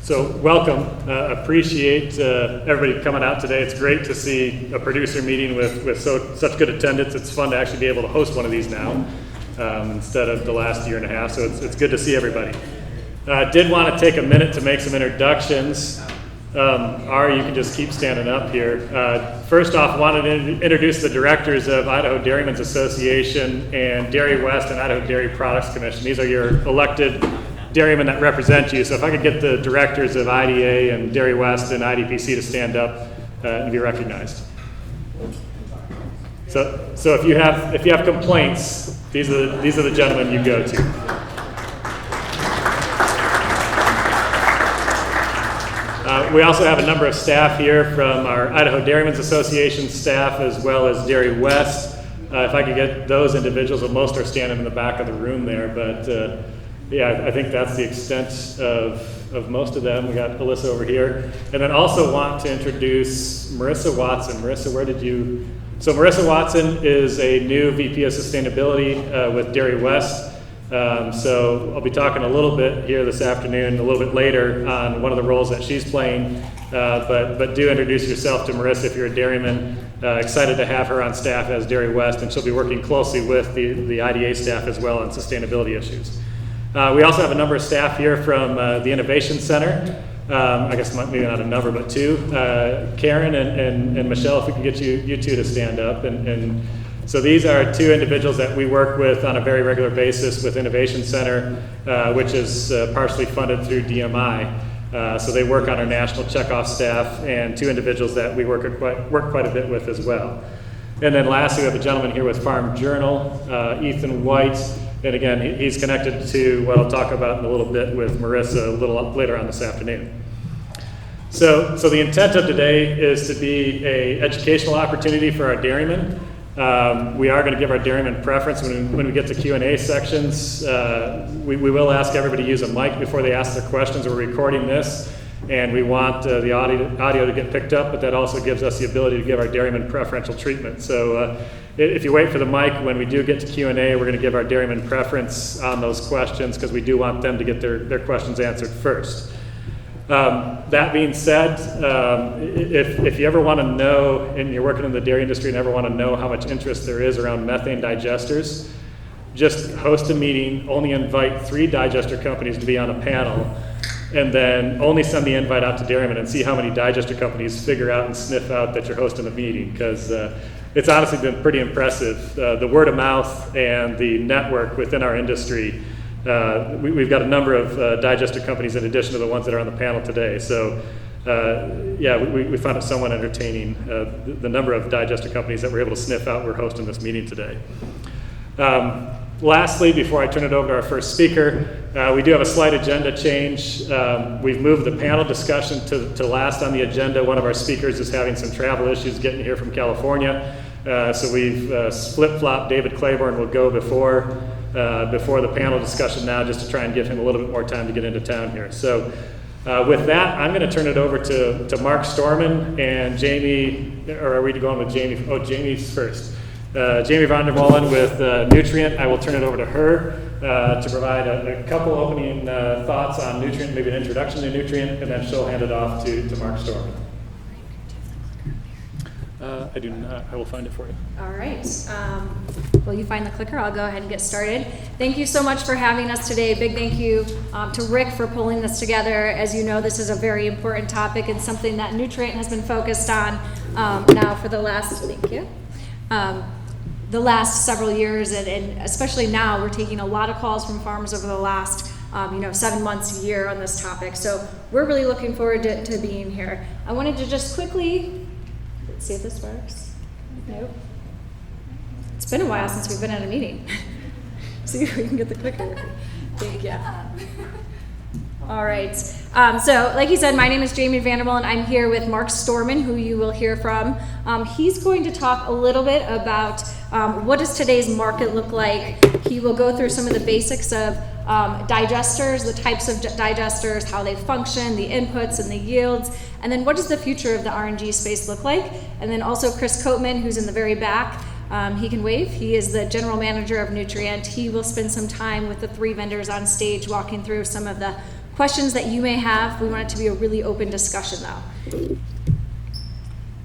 So welcome, appreciate everybody coming out today. It's great to see a producer meeting with such good attendance. It's fun to actually be able to host one of these now instead of the last year and a half, so it's good to see everybody. Did want to take a minute to make some introductions. Ari, you can just keep standing up here. First off, wanted to introduce the directors of Idaho Dairymen's Association and Dairy West and Idaho Dairy Products Commission. These are your elected dairymen that represent you. So if I could get the directors of IDA and Dairy West and IDPC to stand up and be recognized. So if you have complaints, these are the gentlemen you go to. We also have a number of staff here from our Idaho Dairymen's Association staff as well as Dairy West. If I could get those individuals, well, most are standing in the back of the room there, but yeah, I think that's the extent of most of them. We got Alyssa over here. And then also want to introduce Marissa Watson. Marissa, where did you? So Marissa Watson is a new VP of Sustainability with Dairy West. So I'll be talking a little bit here this afternoon, a little bit later on one of the roles that she's playing. But do introduce yourself to Marissa if you're a dairyman. Excited to have her on staff as Dairy West, and she'll be working closely with the IDA staff as well on sustainability issues. We also have a number of staff here from the Innovation Center. I guess maybe not a number, but two. Karen and Michelle, if we can get you two to stand up. And so these are two individuals that we work with on a very regular basis with Innovation Center, which is partially funded through DMI. So they work on our national checkoff staff, and two individuals that we work quite a bit with as well. And then lastly, we have a gentleman here with Farm Journal, Ethan White. And again, he's connected to what I'll talk about in a little bit with Marissa a little later on this afternoon. So the intent of today is to be an educational opportunity for our dairymen. We are going to give our dairymen preference when we get to Q&A sections. We will ask everybody to use a mic before they ask their questions. We're recording this, and we want the audio to get picked up, but that also gives us the ability to give our dairymen preferential treatment. So if you wait for the mic, when we do get to Q&A, we're going to give our dairymen preference on those questions because we do want them to get their questions answered first. That being said, if you ever want to know, and you're working in the dairy industry and ever want to know how much interest there is around methane digesters, just host a meeting, only invite 3 digester companies to be on a panel, and then only send the invite out to dairymen and see how many digester companies figure out and sniff out that you're hosting a meeting, because it's honestly been pretty impressive. The word of mouth and the network within our industry. We've got a number of digester companies in addition to the ones that are on the panel today. So yeah, we found it somewhat entertaining, the number of digester companies that we're able to sniff out. We're hosting this meeting today. Lastly, before I turn it over to our first speaker, we do have a slight agenda change. We've moved the panel discussion to last on the agenda. One of our speakers is having some travel issues getting here from California. So we've flip-flopped. David Claiborne will go before the panel discussion now, just to try and give him a little bit more time to get into town here. So with that, I'm going to turn it over to Mark Storman and Jamie, or are we going with Jamie? Oh, Jamie's first. Jamie van der Molen with Newtrient. I will turn it over to her to provide a couple opening thoughts on Newtrient, maybe an introduction to Newtrient, and then she'll hand it off to Mark Storman. I do not. I will find it for you. All right. Well, you find the clicker. I'll go ahead and get started. Thank you so much for having us today. Big thank you to Rick for pulling this together. As you know, this is a very important topic and something that Newtrient has been focused on now for the last, the last several years, and especially now we're taking a lot of calls from farmers over the last 7 months, a year on this topic. So we're really looking forward to being here. I wanted to just quickly, let's see if this works. Nope. It's been a while since we've been at a meeting. See if we can get the clicker working. Thank you. All right. So like he said, my name is Jamie van der Molen. I'm here with Mark Storman, who you will hear from. He's going to talk a little bit about what does today's market look like. He will go through some of the basics of digesters, the types of digesters, how they function, the inputs and the yields, and then what does the future of the RNG space look like. And then also Chris Coatman, who's in the very back. He can wave. He is the general manager of Newtrient. He will spend some time with the 3 vendors on stage walking through some of the questions that you may have. We want it to be a really open discussion though.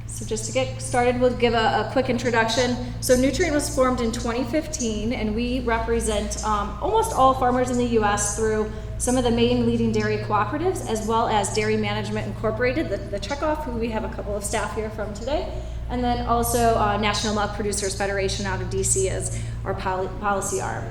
So just to get started, we'll give a quick introduction. So Newtrient was formed in 2015, and we represent almost all farmers in the U.S. through some of the main leading dairy cooperatives, as well as Dairy Management Incorporated, the checkoff, who we have a couple of staff here from today, and then also National Milk Producers Federation out of D.C. as our policy arm.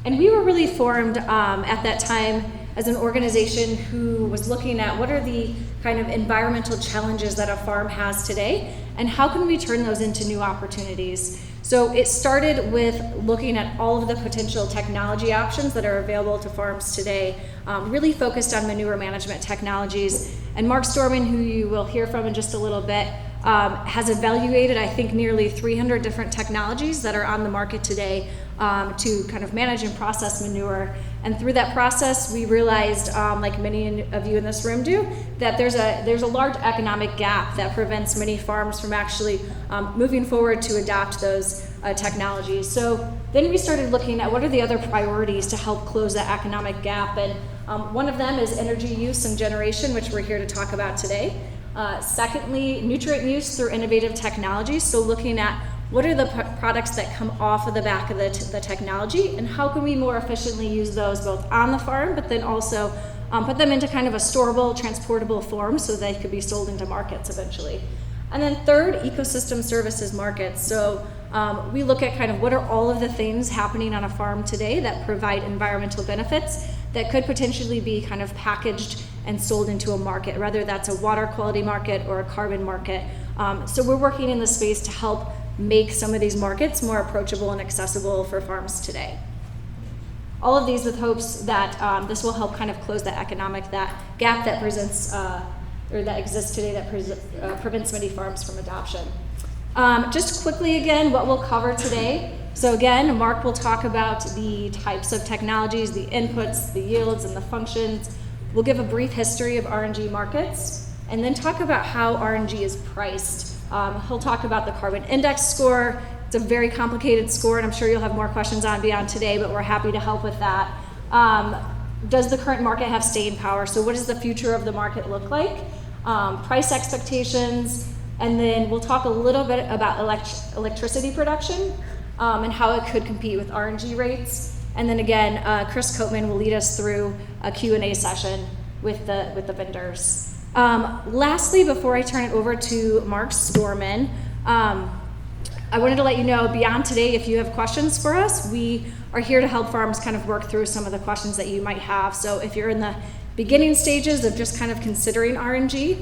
And we were really formed at that time as an organization who was looking at what are the kind of environmental challenges that a farm has today, and how can we turn those into new opportunities. So it started with looking at all of the potential technology options that are available to farms today, really focused on manure management technologies. And Mark Storman, who you will hear from in just a little bit, has evaluated, I think, nearly 300 different technologies that are on the market today to kind of manage and process manure. And through that process, we realized, like many of you in this room do, that there's a large economic gap that prevents many farms from actually moving forward to adopt those technologies. So then we started looking at what are the other priorities to help close that economic gap. And one of them is energy use and generation, which we're here to talk about today. Secondly, nutrient use through innovative technologies. So looking at what are the products that come off of the back of the technology, and how can we more efficiently use those both on the farm, but then also put them into kind of a storable, transportable form so they could be sold into markets eventually. And then third, ecosystem services markets. So we look at kind of what are all of the things happening on a farm today that provide environmental benefits that could potentially be kind of packaged and sold into a market, whether that's a water quality market or a carbon market. So we're working in the space to help make some of these markets more approachable and accessible for farms today. All of these with hopes that this will help kind of close that economic gap that presents or that exists today that prevents many farms from adoption. Just quickly again, what we'll cover today. So again, Mark will talk about the types of technologies, the inputs, the yields, and the functions. We'll give a brief history of RNG markets, and then talk about how RNG is priced. He'll talk about the carbon index score. It's a very complicated score, and I'm sure you'll have more questions on beyond today, but we're happy to help with that. Does the current market have staying power? So what does the future of the market look like? Price expectations, and then we'll talk a little bit about electricity production and how it could compete with RNG rates. And then again, Chris Coatman will lead us through a Q&A session with the vendors. Lastly, before I turn it over to Mark Storman, I wanted to let you know beyond today, if you have questions for us, we are here to help farms kind of work through some of the questions that you might have. So if you're in the beginning stages of just kind of considering RNG,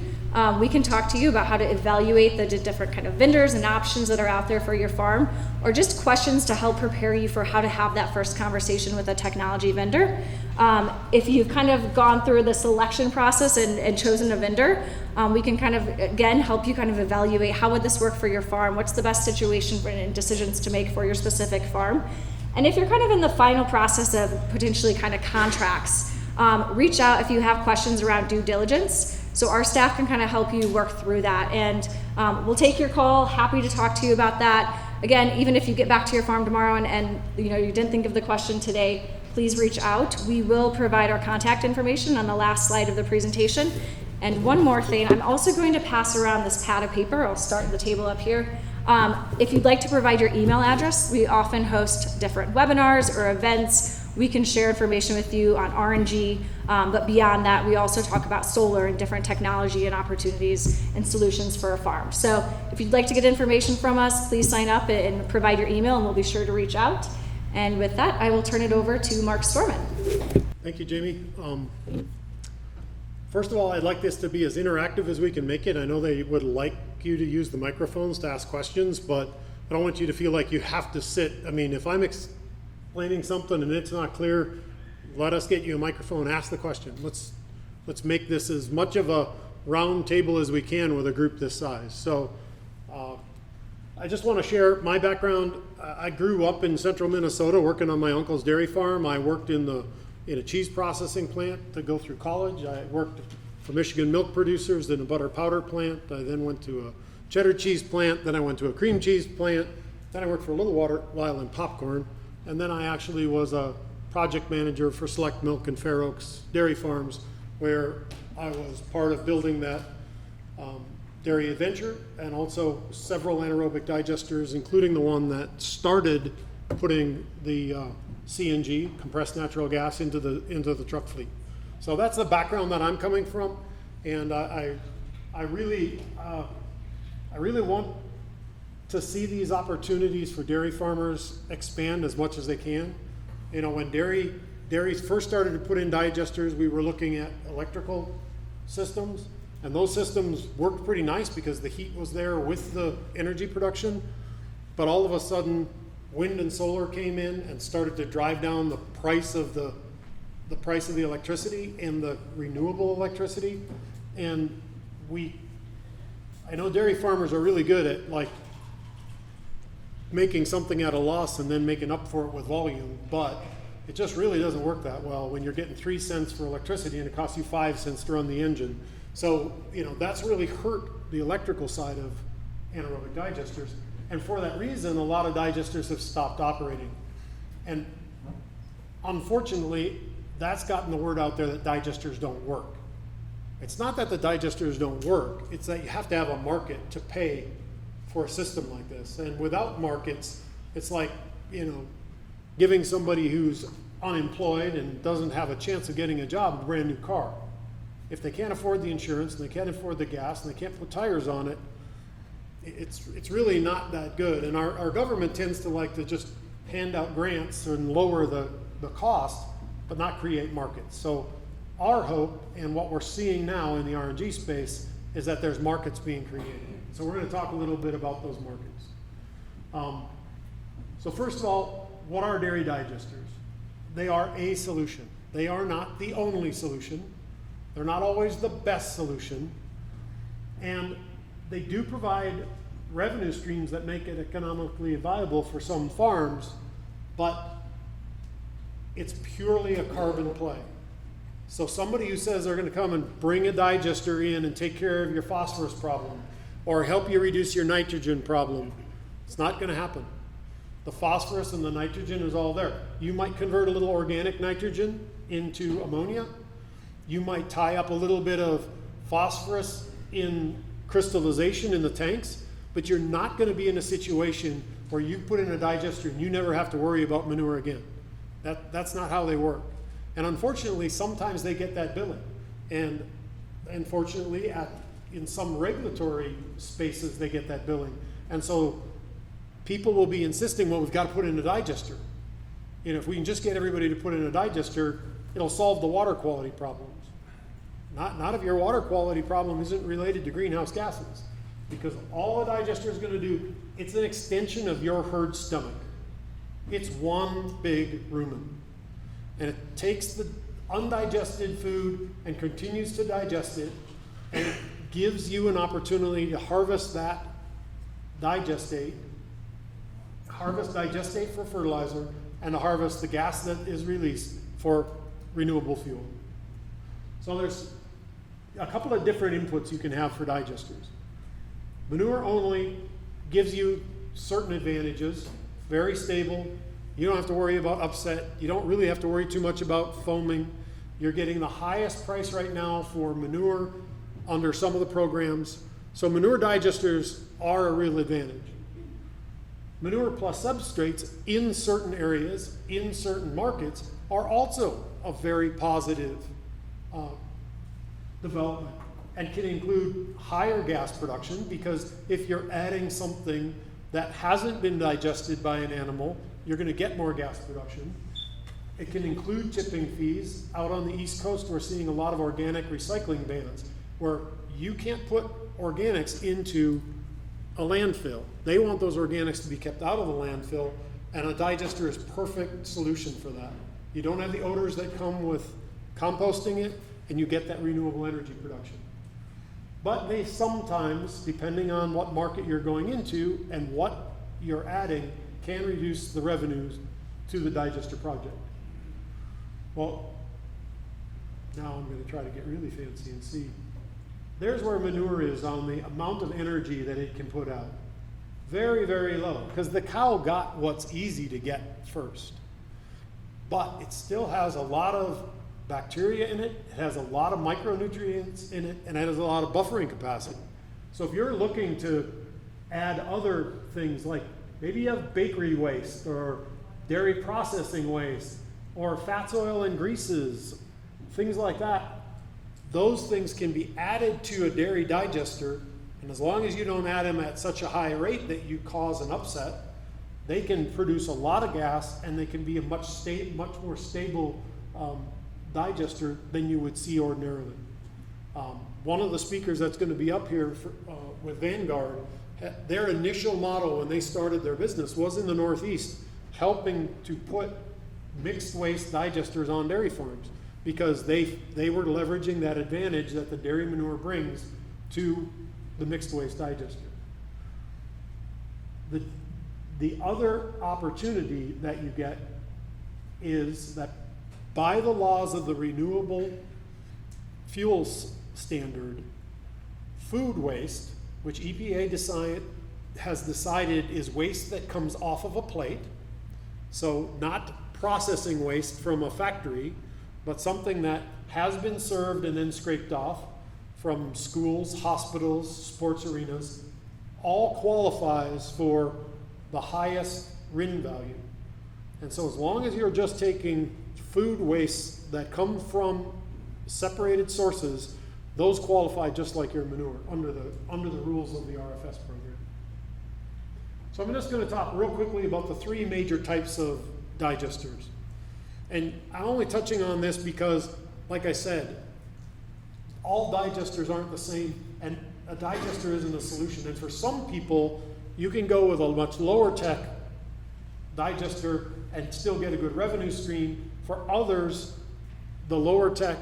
we can talk to you about how to evaluate the different kind of vendors and options that are out there for your farm, or just questions to help prepare you for how to have that first conversation with a technology vendor. If you've kind of gone through the selection process and chosen a vendor, we can kind of, again, help you kind of evaluate how would this work for your farm, what's the best situation and decisions to make for your specific farm. And if you're kind of in the final process of potentially kind of contracts, reach out if you have questions around due diligence. So our staff can kind of help you work through that, and we'll take your call. Happy to talk to you about that. Again, even if you get back to your farm tomorrow and you didn't think of the question today, please reach out. We will provide our contact information on the last slide of the presentation. And one more thing, I'm also going to pass around this pad of paper. I'll start the table up here. If you'd like to provide your email address, we often host different webinars or events. We can share information with you on RNG, but beyond that, we also talk about solar and different technology and opportunities and solutions for a farm. So if you'd like to get information from us, please sign up and provide your email, and we'll be sure to reach out. And with that, I will turn it over to Mark Storman. Thank you, Jamie. First of all, I'd like this to be as interactive as we can make it. I know they would like you to use the microphones to ask questions, but I don't want you to feel like you have to sit. I mean, if I'm explaining something and it's not clear, let us get you a microphone, ask the question. Let's make this as much of a round table as we can with a group this size. So I just want to share my background. I grew up in central Minnesota working on my uncle's dairy farm. I worked in a cheese processing plant to go through college. I worked for Michigan Milk Producers in a butter powder plant. I then went to a cheddar cheese plant. Then I went to a cream cheese plant. Then I worked for a little while in popcorn. And then I actually was a project manager for Select Milk and Fair Oaks Dairy Farms, where I was part of building that dairy adventure, and also several anaerobic digesters, including the one that started putting the CNG, compressed natural gas, into the truck fleet. So that's the background that I'm coming from, and I really want to see these opportunities for dairy farmers expand as much as they can. You know, when dairies first started to put in digesters, we were looking at electrical systems, and those systems worked pretty nice because the heat was there with the energy production. But all of a sudden, wind and solar came in and started to drive down the price of the price of the electricity and the renewable electricity. And I know dairy farmers are really good at like making something at a loss and then making up for it with volume, but it just really doesn't work that well when you're getting 3 cents for electricity and it costs you 5 cents to run the engine. So, you know, that's really hurt the electrical side of anaerobic digesters. And for that reason, a lot of digesters have stopped operating. And unfortunately, that's gotten the word out there that digesters don't work. It's not that the digesters don't work, it's that you have to have a market to pay for a system like this. And without markets, it's like, you know, giving somebody who's unemployed and doesn't have a chance of getting a job a brand new car. If they can't afford the insurance and they can't afford the gas and they can't put tires on it, it's really not that good. And our government tends to like to just hand out grants and lower the cost, but not create markets. So our hope and what we're seeing now in the RNG space is that there's markets being created. So we're going to talk a little bit about those markets. So first of all, what are dairy digesters? They are a solution. They are not the only solution. They're not always the best solution. And they do provide revenue streams that make it economically viable for some farms, but it's purely a carbon play. So somebody who says they're going to come and bring a digester in and take care of your phosphorus problem or help you reduce your nitrogen problem, it's not going to happen. The phosphorus and the nitrogen is all there. You might convert a little organic nitrogen into ammonia. You might tie up a little bit of phosphorus in crystallization in the tanks, but you're not going to be in a situation where you put in a digester and you never have to worry about manure again. That's not how they work. And unfortunately, sometimes they get that billing. And unfortunately, in some regulatory spaces, they get that billing. And so people will be insisting, well, we've got to put in a digester. You know, if we can just get everybody to put in a digester, it'll solve the water quality problems. Not if your water quality problem isn't related to greenhouse gases. Because all a digester is going to do, it's an extension of your herd stomach. It's one big rumen. And it takes the undigested food and continues to digest it, and it gives you an opportunity to harvest that digestate for fertilizer, and to harvest the gas that is released for renewable fuel. So there's a couple of different inputs you can have for digesters. Manure only gives you certain advantages, very stable. You don't have to worry about upset. You don't really have to worry too much about foaming. You're getting the highest price right now for manure under some of the programs. So manure digesters are a real advantage. Manure plus substrates in certain areas, in certain markets, are also a very positive development, and can include higher gas production, because if you're adding something that hasn't been digested by an animal, you're going to get more gas production. It can include tipping fees. Out on the East Coast, we're seeing a lot of organic recycling bans where you can't put organics into a landfill. They want those organics to be kept out of the landfill, and a digester is a perfect solution for that. You don't have the odors that come with composting it, and you get that renewable energy production. But they sometimes, depending on what market you're going into and what you're adding, can reduce the revenues to the digester project. Well, now I'm going to try to get really fancy and see. There's where manure is on the amount of energy that it can put out. Very, very low, because the cow got what's easy to get first. but it still has a lot of bacteria in it, it has a lot of micronutrients in it, and it has a lot of buffering capacity. So if you're looking to add other things, like maybe you have bakery waste or dairy processing waste or fats, oil, and greases, things like that, those things can be added to a dairy digester, and as long as you don't add them at such a high rate that you cause an upset, they can produce a lot of gas, and they can be a much more stable digester than you would see ordinarily. One of the speakers that's going to be up here with Vanguard, their initial model when they started their business was in the Northeast, helping to put mixed waste digesters on dairy farms, because they were leveraging that advantage that the dairy manure brings to the mixed waste digester. The other opportunity that you get is that by the laws of the renewable fuels standard, food waste, which EPA has decided is waste that comes off of a plate, so not processing waste from a factory, but something that has been served and then scraped off from schools, hospitals, sports arenas, all qualifies for the highest RIN value. And so as long as you're just taking food waste that come from separated sources, those qualify just like your manure under the rules of the RFS program. So I'm just going to talk real quickly about the three major types of digesters. And I'm only touching on this because, like I said, all digesters aren't the same, and a digester isn't a solution. And for some people, you can go with a much lower tech digester and still get a good revenue stream. For others, the lower tech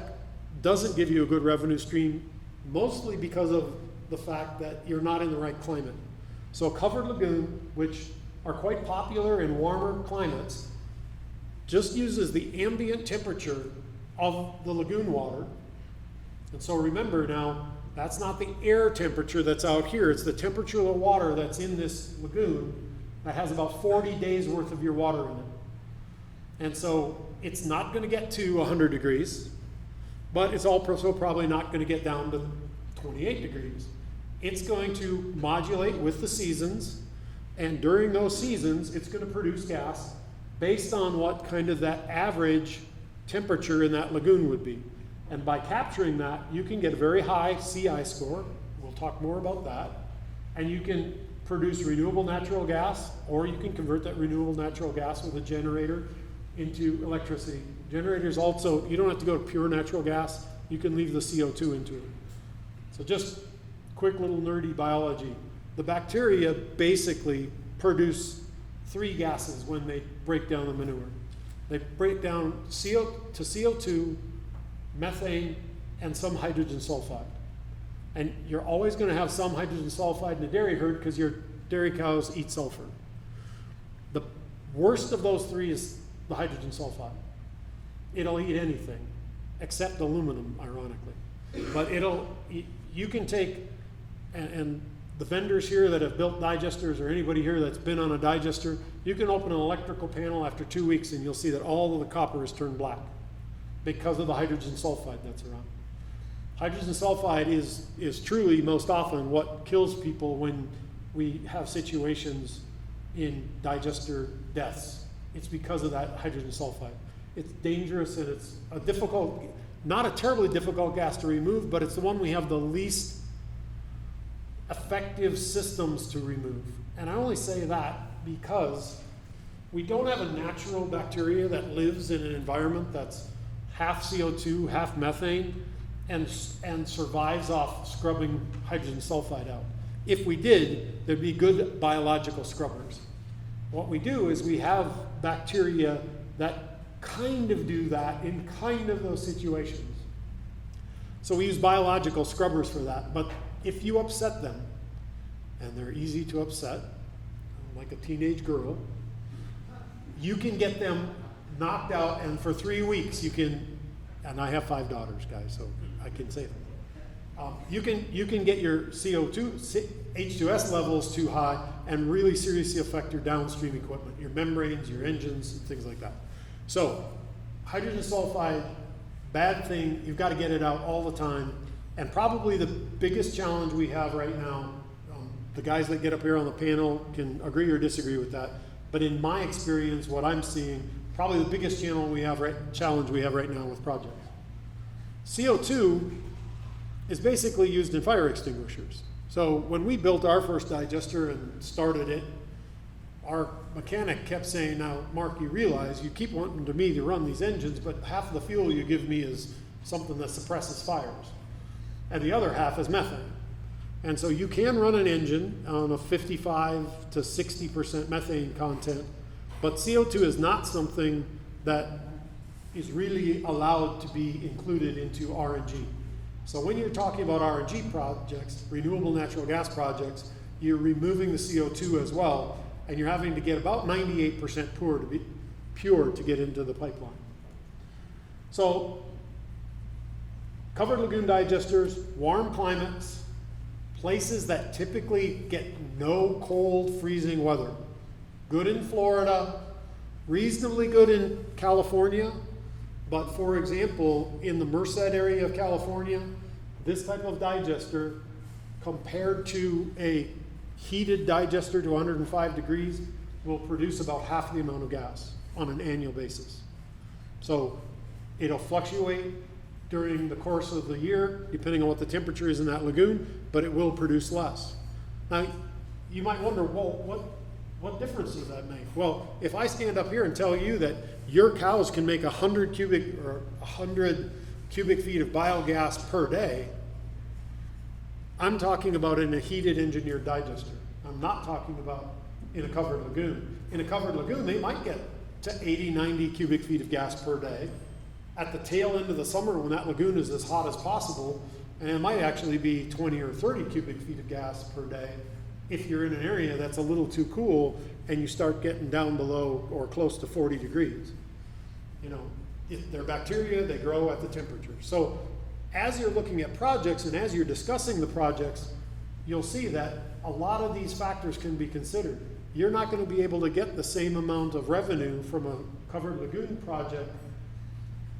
doesn't give you a good revenue stream, mostly because of the fact that you're not in the right climate. So a covered lagoon, which are quite popular in warmer climates, just uses the ambient temperature of the lagoon water. And so remember now, that's not the air temperature that's out here, it's the temperature of the water that's in this lagoon that has about 40 days worth of your water in it. And so it's not going to get to 100 degrees, but it's also probably not going to get down to 28 degrees. It's going to modulate with the seasons, and during those seasons, it's going to produce gas based on what kind of that average temperature in that lagoon would be. And by capturing that, you can get a very high CI score. We'll talk more about that. And you can produce renewable natural gas, or you can convert that renewable natural gas with a generator into electricity. Generators also, you don't have to go to pure natural gas. You can leave the CO2 into it. So just quick little nerdy biology. The bacteria basically produce three gases when they break down the manure. They break down CO2, methane, and some hydrogen sulfide. And you're always going to have some hydrogen sulfide in a dairy herd because your dairy cows eat sulfur. The worst of those three is the hydrogen sulfide. It'll eat anything except aluminum, ironically. But you can take, and the vendors here that have built digesters, or anybody here that's been on a digester, you can open an electrical panel after 2 weeks and you'll see that all of the copper is turned black because of the hydrogen sulfide that's around. Hydrogen sulfide is truly most often what kills people when we have situations in digester deaths. It's because of that hydrogen sulfide. It's dangerous, and it's a difficult, not a terribly difficult gas to remove, but it's the one we have the least effective systems to remove. And I only say that because we don't have a natural bacteria that lives in an environment that's half CO2, half methane, and survives off scrubbing hydrogen sulfide out. If we did, there'd be good biological scrubbers. What we do is we have bacteria that kind of do that in kind of those situations. So we use biological scrubbers for that. But if you upset them, and they're easy to upset, like a teenage girl, you can get them knocked out, and for 3 weeks you can, and I have 5 daughters, guys, so I can say that. You can get your CO2, H2S levels too high and really seriously affect your downstream equipment, your membranes, your engines, and things like that. So, hydrogen sulfide, bad thing, you've got to get it out all the time. And probably the biggest challenge we have right now, the guys that get up here on the panel can agree or disagree with that. But in my experience, what I'm seeing, probably the biggest challenge we have right now with projects. CO2 is basically used in fire extinguishers. So when we built our first digester and started it, our mechanic kept saying, now, Mark, you realize you keep wanting me to run these engines, but half of the fuel you give me is something that suppresses fires, and the other half is methane. And so you can run an engine on a 55 to 60% methane content, but CO2 is not something that is really allowed to be included into RNG. So when you're talking about RNG projects, renewable natural gas projects, you're removing the CO2 as well, and you're having to get about 98% pure to get into the pipeline. So covered lagoon digesters, warm climates, places that typically get no cold, freezing weather. Good in Florida, reasonably good in California, but for example, in the Merced area of California, this type of digester compared to a heated digester to 105 degrees will produce about half the amount of gas on an annual basis. So it'll fluctuate during the course of the year, depending on what the temperature is in that lagoon, but it will produce less. Now, you might wonder, well, what difference does that make? Well, if I stand up here and tell you that your cows can make 100 cubic feet of biogas per day, I'm talking about in a heated engineered digester. I'm not talking about in a covered lagoon. In a covered lagoon, they might get to 80, 90 cubic feet of gas per day. At the tail end of the summer, when that lagoon is as hot as possible, and it might actually be 20 or 30 cubic feet of gas per day if you're in an area that's a little too cool and you start getting down below or close to 40 degrees. You know, if they're bacteria, they grow at the temperature. So as you're looking at projects and as you're discussing the projects, you'll see that a lot of these factors can be considered. You're not going to be able to get the same amount of revenue from a covered lagoon project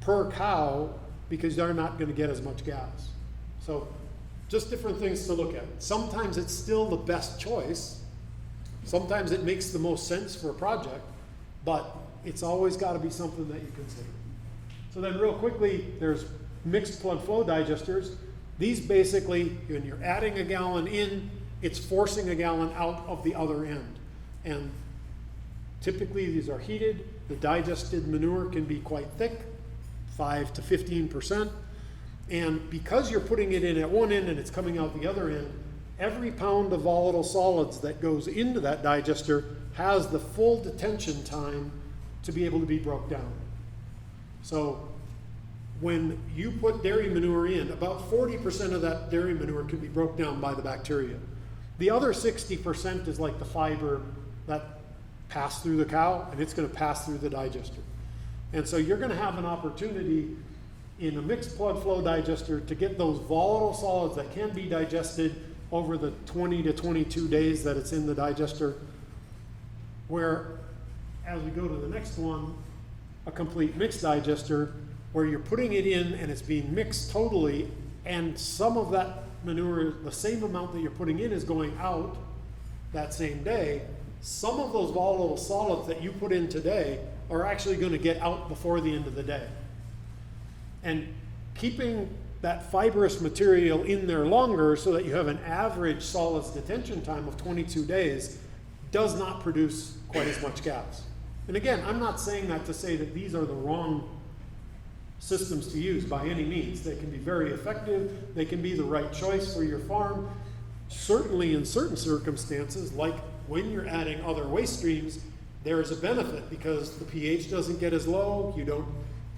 per cow because they're not going to get as much gas. So just different things to look at. Sometimes it's still the best choice. Sometimes it makes the most sense for a project, but it's always got to be something that you consider. So then real quickly, there's mixed plug flow digesters. These basically, when you're adding a gallon in, it's forcing a gallon out of the other end. And typically these are heated. The digested manure can be quite thick, 5 to 15%. And because you're putting it in at one end and it's coming out the other end, every pound of volatile solids that goes into that digester has the full detention time to be able to be broke down. So when you put dairy manure in, about 40% of that dairy manure can be broke down by the bacteria. The other 60% is like the fiber that passed through the cow, and it's going to pass through the digester. And so you're going to have an opportunity in a mixed plug flow digester to get those volatile solids that can be digested over the 20 to 22 days that it's in the digester, where as we go to the next one, a complete mixed digester, where you're putting it in and it's being mixed totally, and some of that manure, the same amount that you're putting in, is going out that same day. Some of those volatile solids that you put in today are actually going to get out before the end of the day. And keeping that fibrous material in there longer so that you have an average solids detention time of 22 days does not produce quite as much gas. And again, I'm not saying that to say that these are the wrong systems to use by any means. They can be very effective. They can be the right choice for your farm. Certainly in certain circumstances, like when you're adding other waste streams, there is a benefit because the pH doesn't get as low. You don't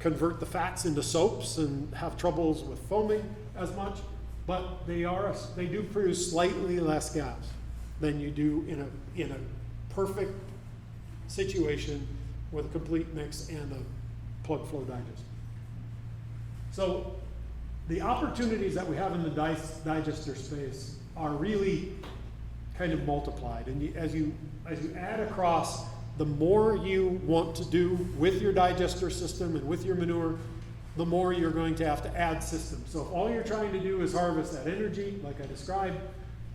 convert the fats into soaps and have troubles with foaming as much, but they do produce slightly less gas than you do in a perfect situation with a complete mix and a plug flow digester. So the opportunities that we have in the digester space are really kind of multiplied, and as you add across the more you want to do with your digester system and with your manure, the more you're going to have to add systems. So if all you're trying to do is harvest that energy, like I described,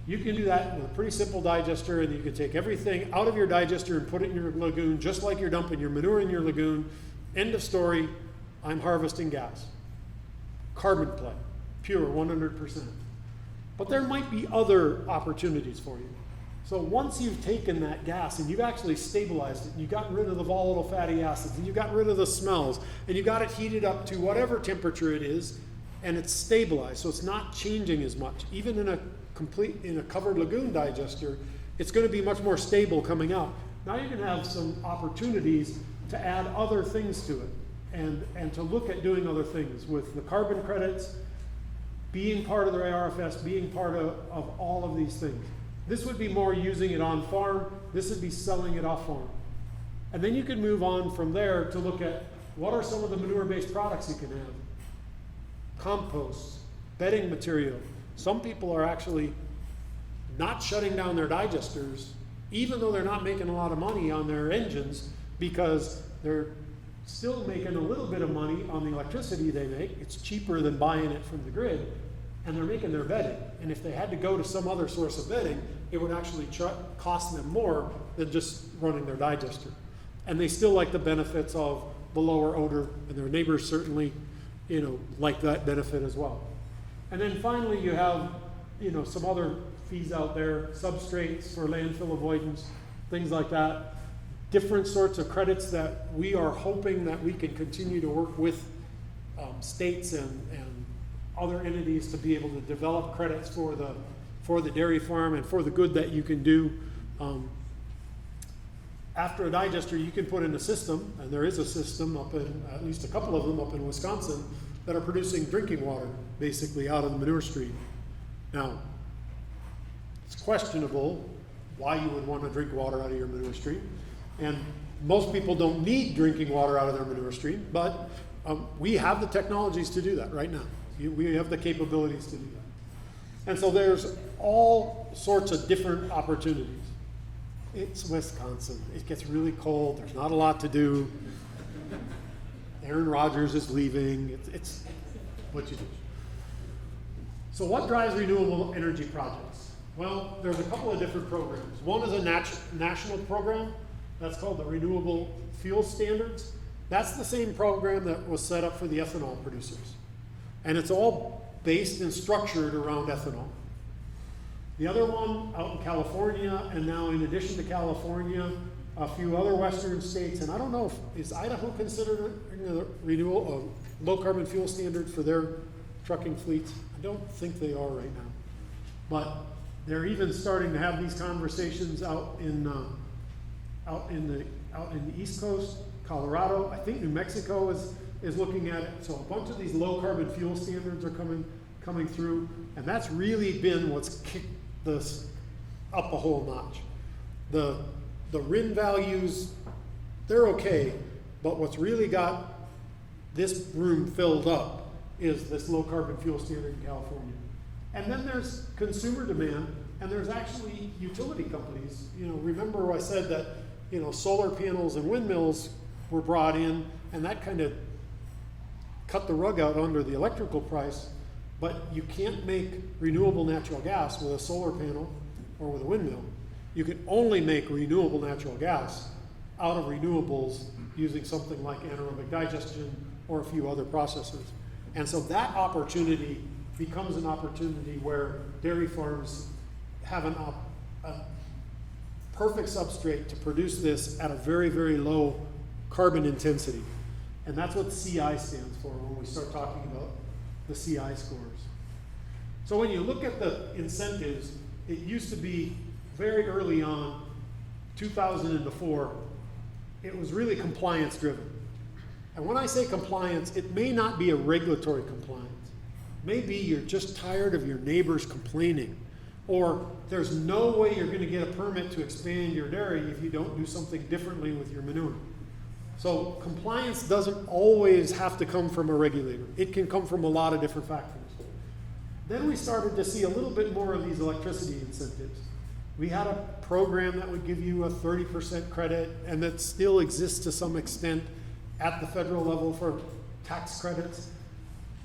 you can do that with a pretty simple digester, and you can take everything out of your digester and put it in your lagoon, just like you're dumping your manure in your lagoon. End of story, I'm harvesting gas. Carbon play, pure 100%. But there might be other opportunities for you. So once you've taken that gas and you've actually stabilized it, and you've gotten rid of the volatile fatty acids, and you've gotten rid of the smells, and you've got it heated up to whatever temperature it is, and it's stabilized, so it's not changing as much. Even in a covered lagoon digester, it's going to be much more stable coming out. Now you can have some opportunities to add other things to it, and to look at doing other things with the carbon credits, being part of the ARFS, being part of all of these things. This would be more using it on farm. This would be selling it off farm. And then you can move on from there to look at what are some of the manure-based products you can have. Compost, bedding material. Some people are actually not shutting down their digesters, even though they're not making a lot of money on their engines, because they're still making a little bit of money on the electricity they make. It's cheaper than buying it from the grid, and they're making their bedding. And if they had to go to some other source of bedding, it would actually cost them more than just running their digester. And they still like the benefits of the lower odor, and their neighbors certainly, like that benefit as well. And then finally you have, some other fees out there, substrates for landfill avoidance, things like that. Different sorts of credits that we are hoping that we can continue to work with states and other entities to be able to develop credits for the dairy farm and for the good that you can do. After a digester, you can put in a system, and there is a system up in, at least a couple of them up in Wisconsin, that are producing drinking water, basically out of the manure stream. Now, it's questionable why you would want to drink water out of your manure stream, and most people don't need drinking water out of their manure stream, but we have the technologies to do that right now. We have the capabilities to do that. And so there's all sorts of different opportunities. It's Wisconsin. It gets really cold. There's not a lot to do. Aaron Rodgers is leaving. It's what you do. So what drives renewable energy projects? Well, there's a couple of different programs. One is a national program. That's called the Renewable Fuel Standards. That's the same program that was set up for the ethanol producers. And it's all based and structured around ethanol. The other one out in California, and now in addition to California, a few other western states, and I don't know, is Idaho considered a low carbon fuel standard for their trucking fleets? I don't think they are right now. But they're even starting to have these conversations out in the East Coast, Colorado. I think New Mexico is looking at it. So a bunch of these low carbon fuel standards are coming through, and that's really been what's kicked this up a whole notch. The RIN values, they're okay, but what's really got this room filled up is this low carbon fuel standard in California. And then there's consumer demand, and there's actually utility companies. Remember I said that solar panels and windmills were brought in, and that kind of cut the rug out under the electrical price, but you can't make renewable natural gas with a solar panel or with a windmill. You can only make renewable natural gas out of renewables using something like anaerobic digestion or a few other processors. And so that opportunity becomes an opportunity where dairy farms have a perfect substrate to produce this at a very, very low carbon intensity. And that's what CI stands for when we start talking about the CI scores. So when you look at the incentives, it used to be very early on, 2004, it was really compliance driven. And when I say compliance, it may not be a regulatory compliance. Maybe you're just tired of your neighbors complaining, or there's no way you're going to get a permit to expand your dairy if you don't do something differently with your manure. So compliance doesn't always have to come from a regulator. It can come from a lot of different factors. Then we started to see a little bit more of these electricity incentives. We had a program that would give you a 30% credit, and that still exists to some extent at the federal level for tax credits.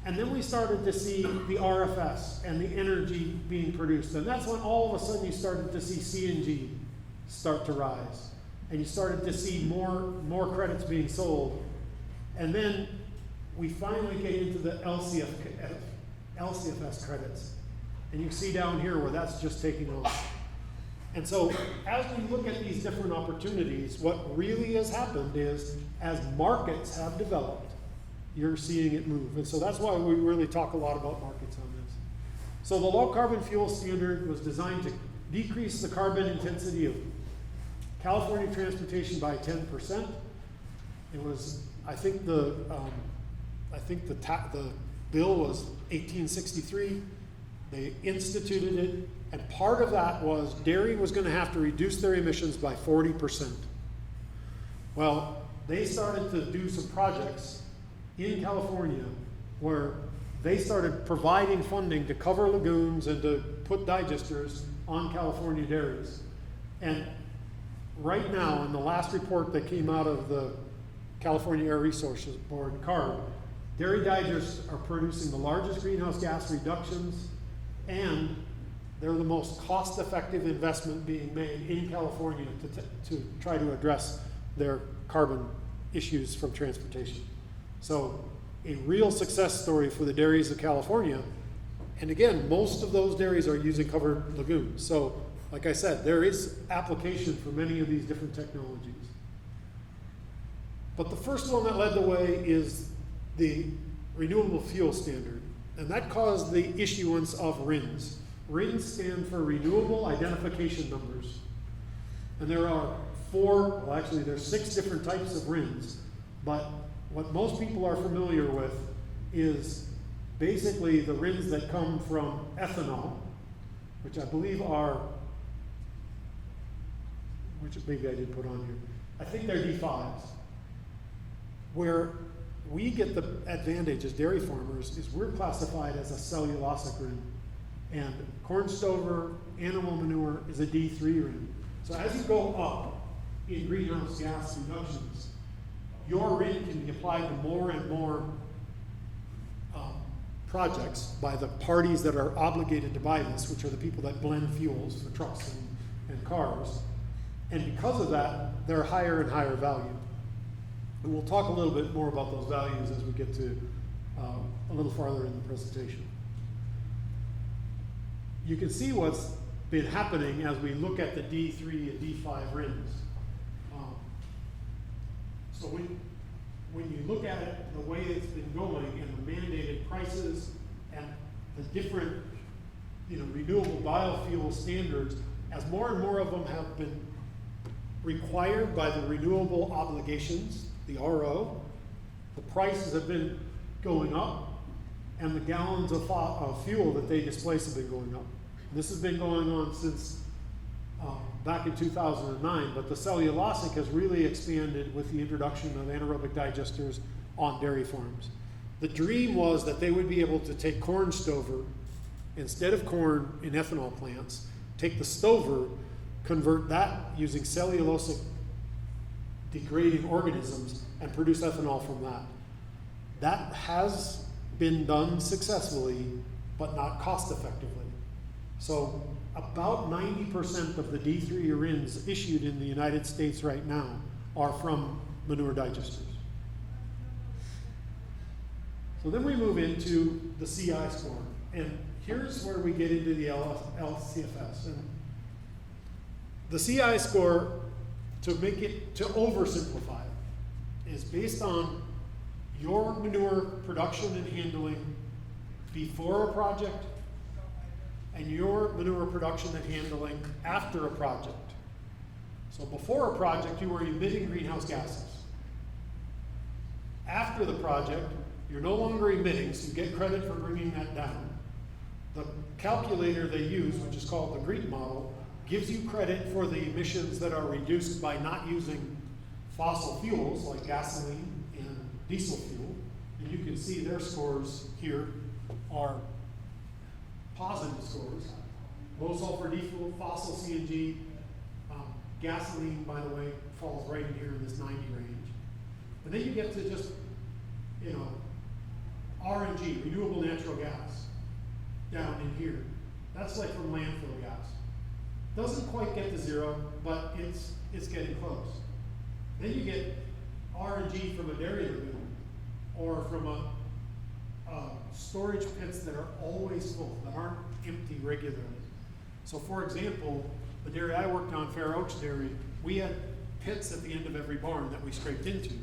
And then we started to see the RFS and the energy being produced. And that's when all of a sudden you started to see CNG start to rise. And you started to see more credits being sold. And then we finally get into the LCFS credits. And you see down here where that's just taking off. And so as we look at these different opportunities, what really has happened is as markets have developed, you're seeing it move. And so that's why we really talk a lot about markets on this. So the low carbon fuel standard was designed to decrease the carbon intensity of California transportation by 10%. It was, I think the bill was 1863. They instituted it, and part of that was dairy was going to have to reduce their emissions by 40%. Well, they started to do some projects in California where they started providing funding to cover lagoons and to put digesters on California dairies. And right now, in the last report that came out of the California Air Resources Board, CARB, dairy digesters are producing the largest greenhouse gas reductions, and they're the most cost-effective investment being made in California to try to address their carbon issues from transportation. So a real success story for the dairies of California. And again, most of those dairies are using covered lagoons. So like I said, there is application for many of these different technologies. But the first one that led the way is the renewable fuel standard. And that caused the issuance of RINs. RINs stand for Renewable Identification Numbers. And there are there's 6 different types of RINs. But what most people are familiar with is basically the RINs that come from ethanol, which I believe which maybe I did put on here. I think they're D5s. Where we get the advantage as dairy farmers is we're classified as a cellulosic RIN. And corn stover, animal manure is a D3 RIN. So as you go up in greenhouse gas reductions, your RIN can be applied to more and more projects by the parties that are obligated to buy this, which are the people that blend fuels for trucks and cars. And because of that, they're higher and higher value. And we'll talk a little bit more about those values as we get to a little farther in the presentation. You can see what's been happening as we look at the D3 and D5 RINs. So when you look at it, the way it's been going and the mandated prices and the different renewable biofuel standards, as more and more of them have been required by the renewable obligations, the RO, the prices have been going up, and the gallons of fuel that they displace have been going up. And this has been going on since back in 2009, but the cellulosic has really expanded with the introduction of anaerobic digesters on dairy farms. The dream was that they would be able to take corn stover, instead of corn in ethanol plants, take the stover, convert that using cellulosic degrading organisms, and produce ethanol from that. That has been done successfully, but not cost effectively. So about 90% of the D3 RINs issued in the United States right now are from manure digesters. So then we move into the CI score. And here's where we get into the LCFS. And the CI score, to oversimplify it, is based on your manure production and handling before a project and your manure production and handling after a project. So before a project, you were emitting greenhouse gases. After the project, you're no longer emitting, so you get credit for bringing that down. The calculator they use, which is called the GREET model, gives you credit for the emissions that are reduced by not using fossil fuels like gasoline and diesel fuel. And you can see their scores here are positive scores. low sulfur diesel, fossil CNG, gasoline, by the way, falls right in here in this 90 range. And then you get to just, you know, RNG, renewable natural gas, down in here. That's like from landfill gas. Doesn't quite get to zero, but it's getting close. Then you get RNG from a dairy lagoon, or from a storage pits that are always full, that aren't empty regularly. So for example, the dairy I worked on, Fair Oaks Dairy, we had pits at the end of every barn that we scraped into.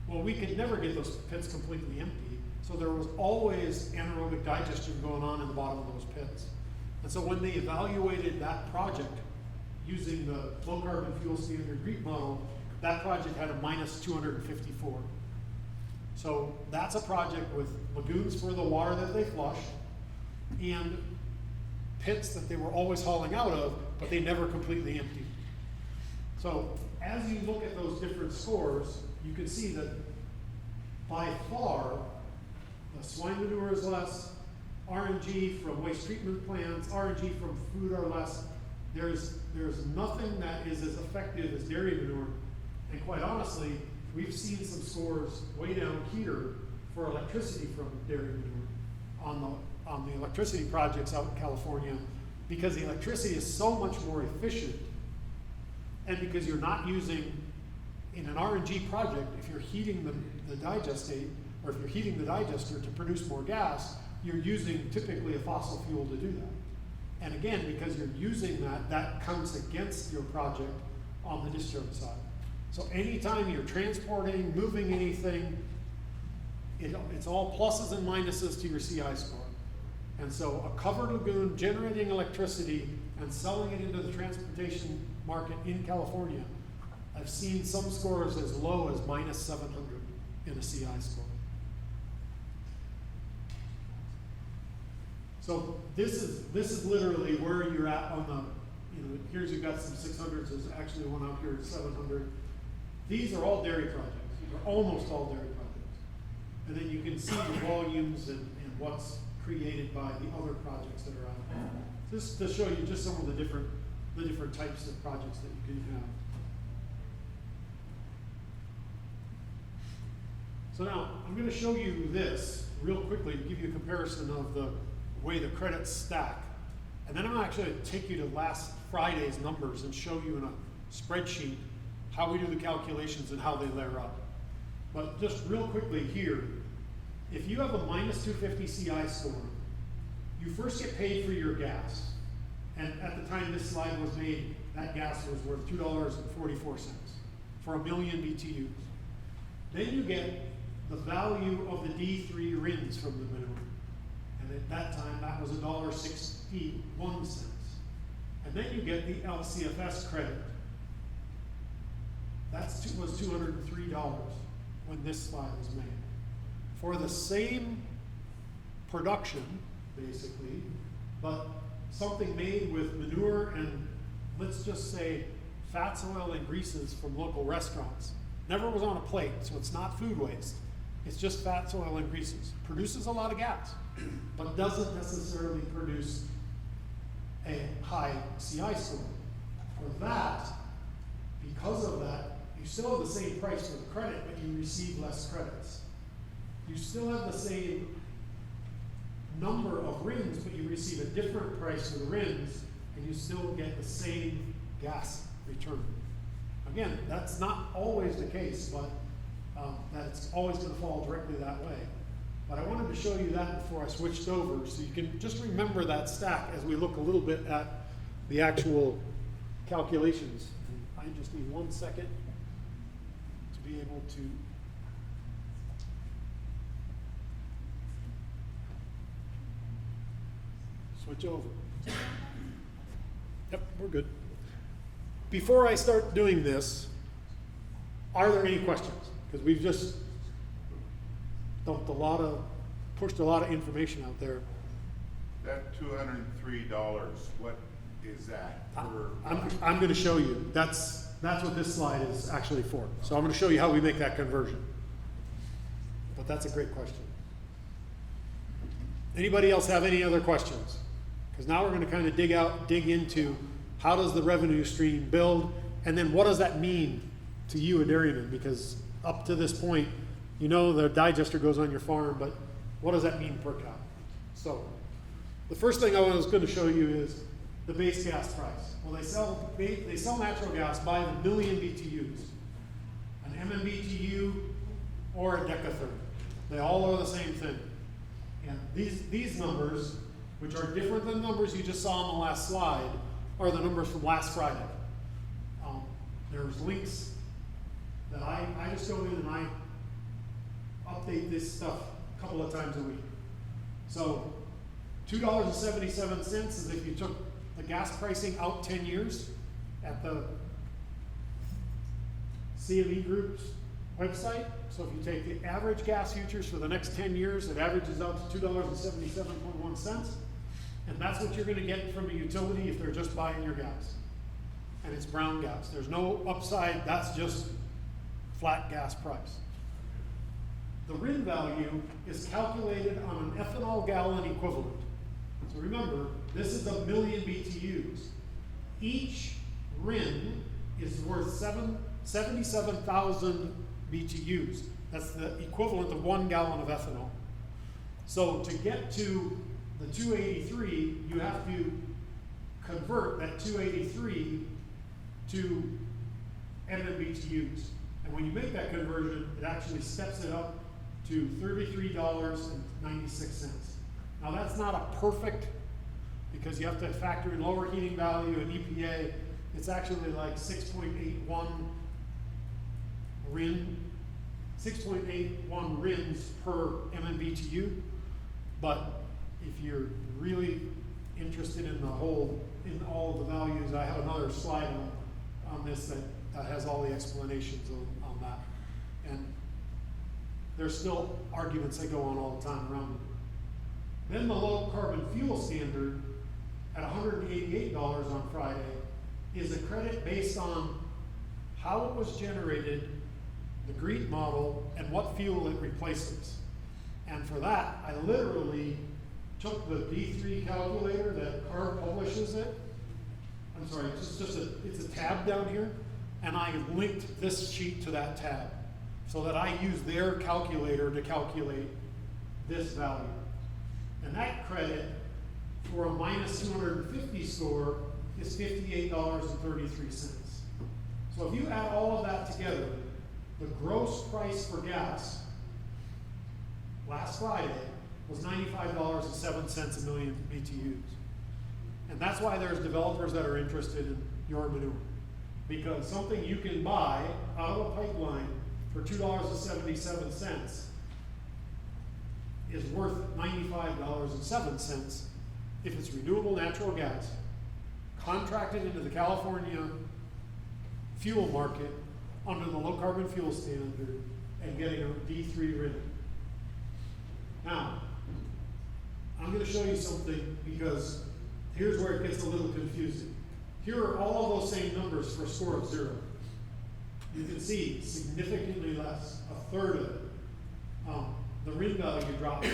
Well, we could never get those pits completely empty, so there was always anaerobic digestion going on in the bottom of those pits. And so when they evaluated that project using the low carbon fuel standard GREET model, that project had a minus 254. So that's a project with lagoons for the water that they flush and pits that they were always hauling out of, but they never completely emptied. So as you look at those different scores, you can see that by far, the swine manure is less, RNG from waste treatment plants, RNG from food are less. There's nothing that is as effective as dairy manure. And quite honestly, we've seen some scores way down here for electricity from dairy manure on the electricity projects out in California, because the electricity is so much more efficient, and because you're not using, in an RNG project, if you're heating the digestate, or if you're heating the digester to produce more gas, you're using typically a fossil fuel to do that. And again, because you're using that, that counts against your project on the discharge side. So anytime you're transporting, moving anything, it's all pluses and minuses to your CI score. And so a covered lagoon generating electricity and selling it into the transportation market in California, I've seen some scores as low as minus 700 in a CI score. So this is literally where you're at on the, you know, here's you've got some 600s, there's actually one out here at 700. These are all dairy projects. They're almost all dairy projects. And then you can see the volumes and what's created by the other projects that are out there. Just to show you just some of the different types of projects that you can have. So now I'm going to show you this real quickly to give you a comparison of the way the credits stack. And then I'm actually going to take you to last Friday's numbers and show you in a spreadsheet how we do the calculations and how they layer up. But just real quickly here, if you have a minus 250 CI score, you first get paid for your gas. And at the time this slide was made, that gas was worth $2.44 for a million BTUs. Then you get the value of the D3 RINs from the manure. And at that time, that was $1.61. And then you get the LCFS credit. That was $203 when this slide was made. For the same production, basically, but something made with manure and, let's just say, fats, oil, and greases from local restaurants. Never was on a plate, so it's not food waste. It's just fats, oil, and greases. Produces a lot of gas, but doesn't necessarily produce a high CI score. For that, because of that, you still have the same price for the credit, but you receive less credits. You still have the same number of RINs, but you receive a different price for the RINs, and you still get the same gas return. Again, that's not always the case, but that's always going to fall directly that way. But I wanted to show you that before I switched over, so you can just remember that stack as we look a little bit at the actual calculations. I just need 1 second to be able to switch over. Yep, we're good. Before I start doing this, are there any questions? Because we've just pushed a lot of information out there. That $203, what is that? I'm going to show you. That's what this slide is actually for. So I'm going to show you how we make that conversion. But that's a great question. Anybody else have any other questions, Because now we're gonna kind of dig into how does the revenue stream build, and then what does that mean to you, a dairyman? Because up to this point, you know the digester goes on your farm, but what does that mean per cow? So, the first thing I was gonna show you is the base gas price. Well, they sell natural gas by the million BTUs. An MMBTU or a decatherm. They all are the same thing. And these numbers, which are different than the numbers you just saw on the last slide, are the numbers from last Friday. There's links that I just go in and I update this stuff a couple of times a week. So $2.77 is if you took the gas pricing out 10 years at the CME Group's website. So if you take the average gas futures for the next 10 years, it averages out to $2.77.1. And that's what you're going to get from a utility if they're just buying your gas. And it's brown gas. There's no upside. That's just flat gas price. The RIN value is calculated on an ethanol gallon equivalent. So remember, this is a million BTUs. Each RIN is worth 77,000 BTUs. That's the equivalent of 1 gallon of ethanol. So to get to the 283, you have to convert that 283 to MMBTUs. And when you make that conversion, it actually steps it up to $33.96. Now that's not a perfect, because you have to factor in lower heating value and EPA. It's actually like 6.81 RINs per MMBTU. But if you're really interested in all of the values, I have another slide on this that has all the explanations on that. And there's still arguments that go on all the time around it. Then the low carbon fuel standard at $188 on Friday is a credit based on how it was generated, the GREET model, and what fuel it replaces. And for that, I literally took the D3 calculator that CARB publishes it. I'm sorry, it's a tab down here, and I linked this sheet to that tab so that I use their calculator to calculate this value. And that credit for a minus 250 score is $58.33. So if you add all of that together, the gross price for gas last Friday was $95.07 a million BTUs. And that's why there's developers that are interested in your manure. Because something you can buy out of a pipeline for $2.77 is worth $95.07 if it's renewable natural gas, contracted into the California fuel market under the low carbon fuel standard and getting a D3 RIN. Now, I'm going to show you something because here's where it gets a little confusing. Here are all of those same numbers for a score of 0. You can see significantly less, a third of it. The RIN value drops.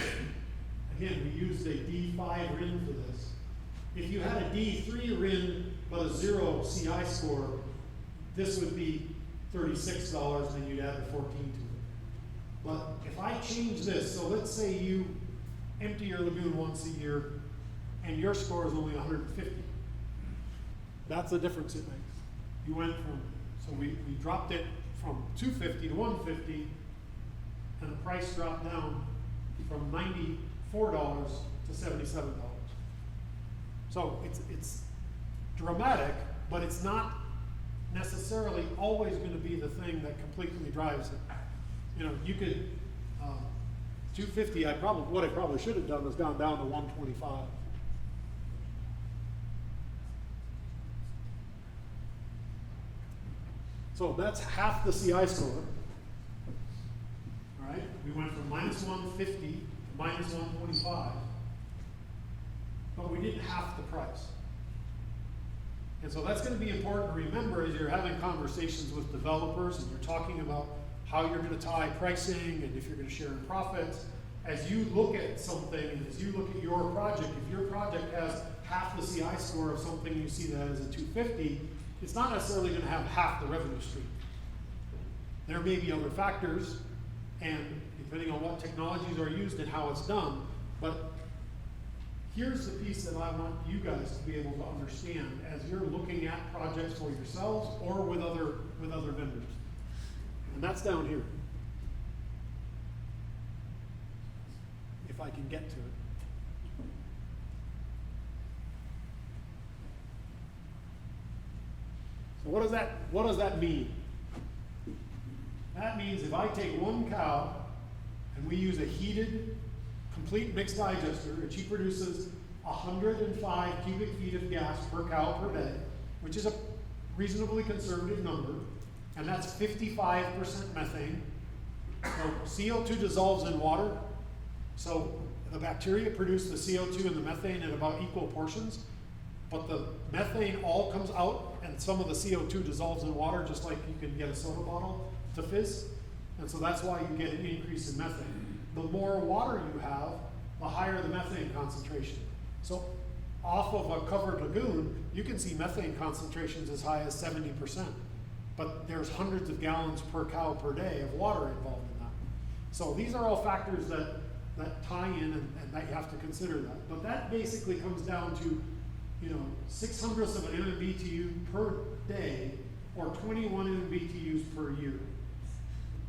Again, we used a D5 RIN for this. If you had a D3 RIN but a 0 CI score, this would be $36 and then you'd add the 14 to it. But if I change this, so let's say you empty your lagoon once a year and your score is only 150. That's the difference it makes. You went from, so we dropped it from 250 to 150, and the price dropped down from $94 to $77. So it's dramatic, but it's not necessarily always going to be the thing that completely drives it. You know, you could 250. What I probably should have done was gone down to 125. So that's half the CI score. All right, we went from minus 150 to minus 125, but we didn't half the price. And so that's going to be important to remember as you're having conversations with developers and you're talking about how you're going to tie pricing and if you're going to share in profits. As you look at something, and as you look at your project, if your project has half the CI score of something you see that is a 250, it's not necessarily gonna have half the revenue stream. There may be other factors, and depending on what technologies are used and how it's done, but here's the piece that I want you guys to be able to understand as you're looking at projects for yourselves or with other vendors. And that's down here. If I can get to it. So what does that mean? That means if I take one cow and we use a heated, complete mixed digester, and she produces 105 cubic feet of gas per cow per day, which is a reasonably conservative number, and that's 55% methane. So CO2 dissolves in water, so the bacteria produce the CO2 and the methane in about equal portions, but the methane all comes out and some of the CO2 dissolves in water, just like you can get a soda bottle to fizz, and so that's why you get an increase in methane. The more water you have, the higher the methane concentration. So off of a covered lagoon, you can see methane concentrations as high as 70%, but there's hundreds of gallons per cow per day of water involved in that. So these are all factors that tie in and that you have to consider that. But that basically comes down to, 0.06 of an MMBTU per day or 21 MMBTUs per year.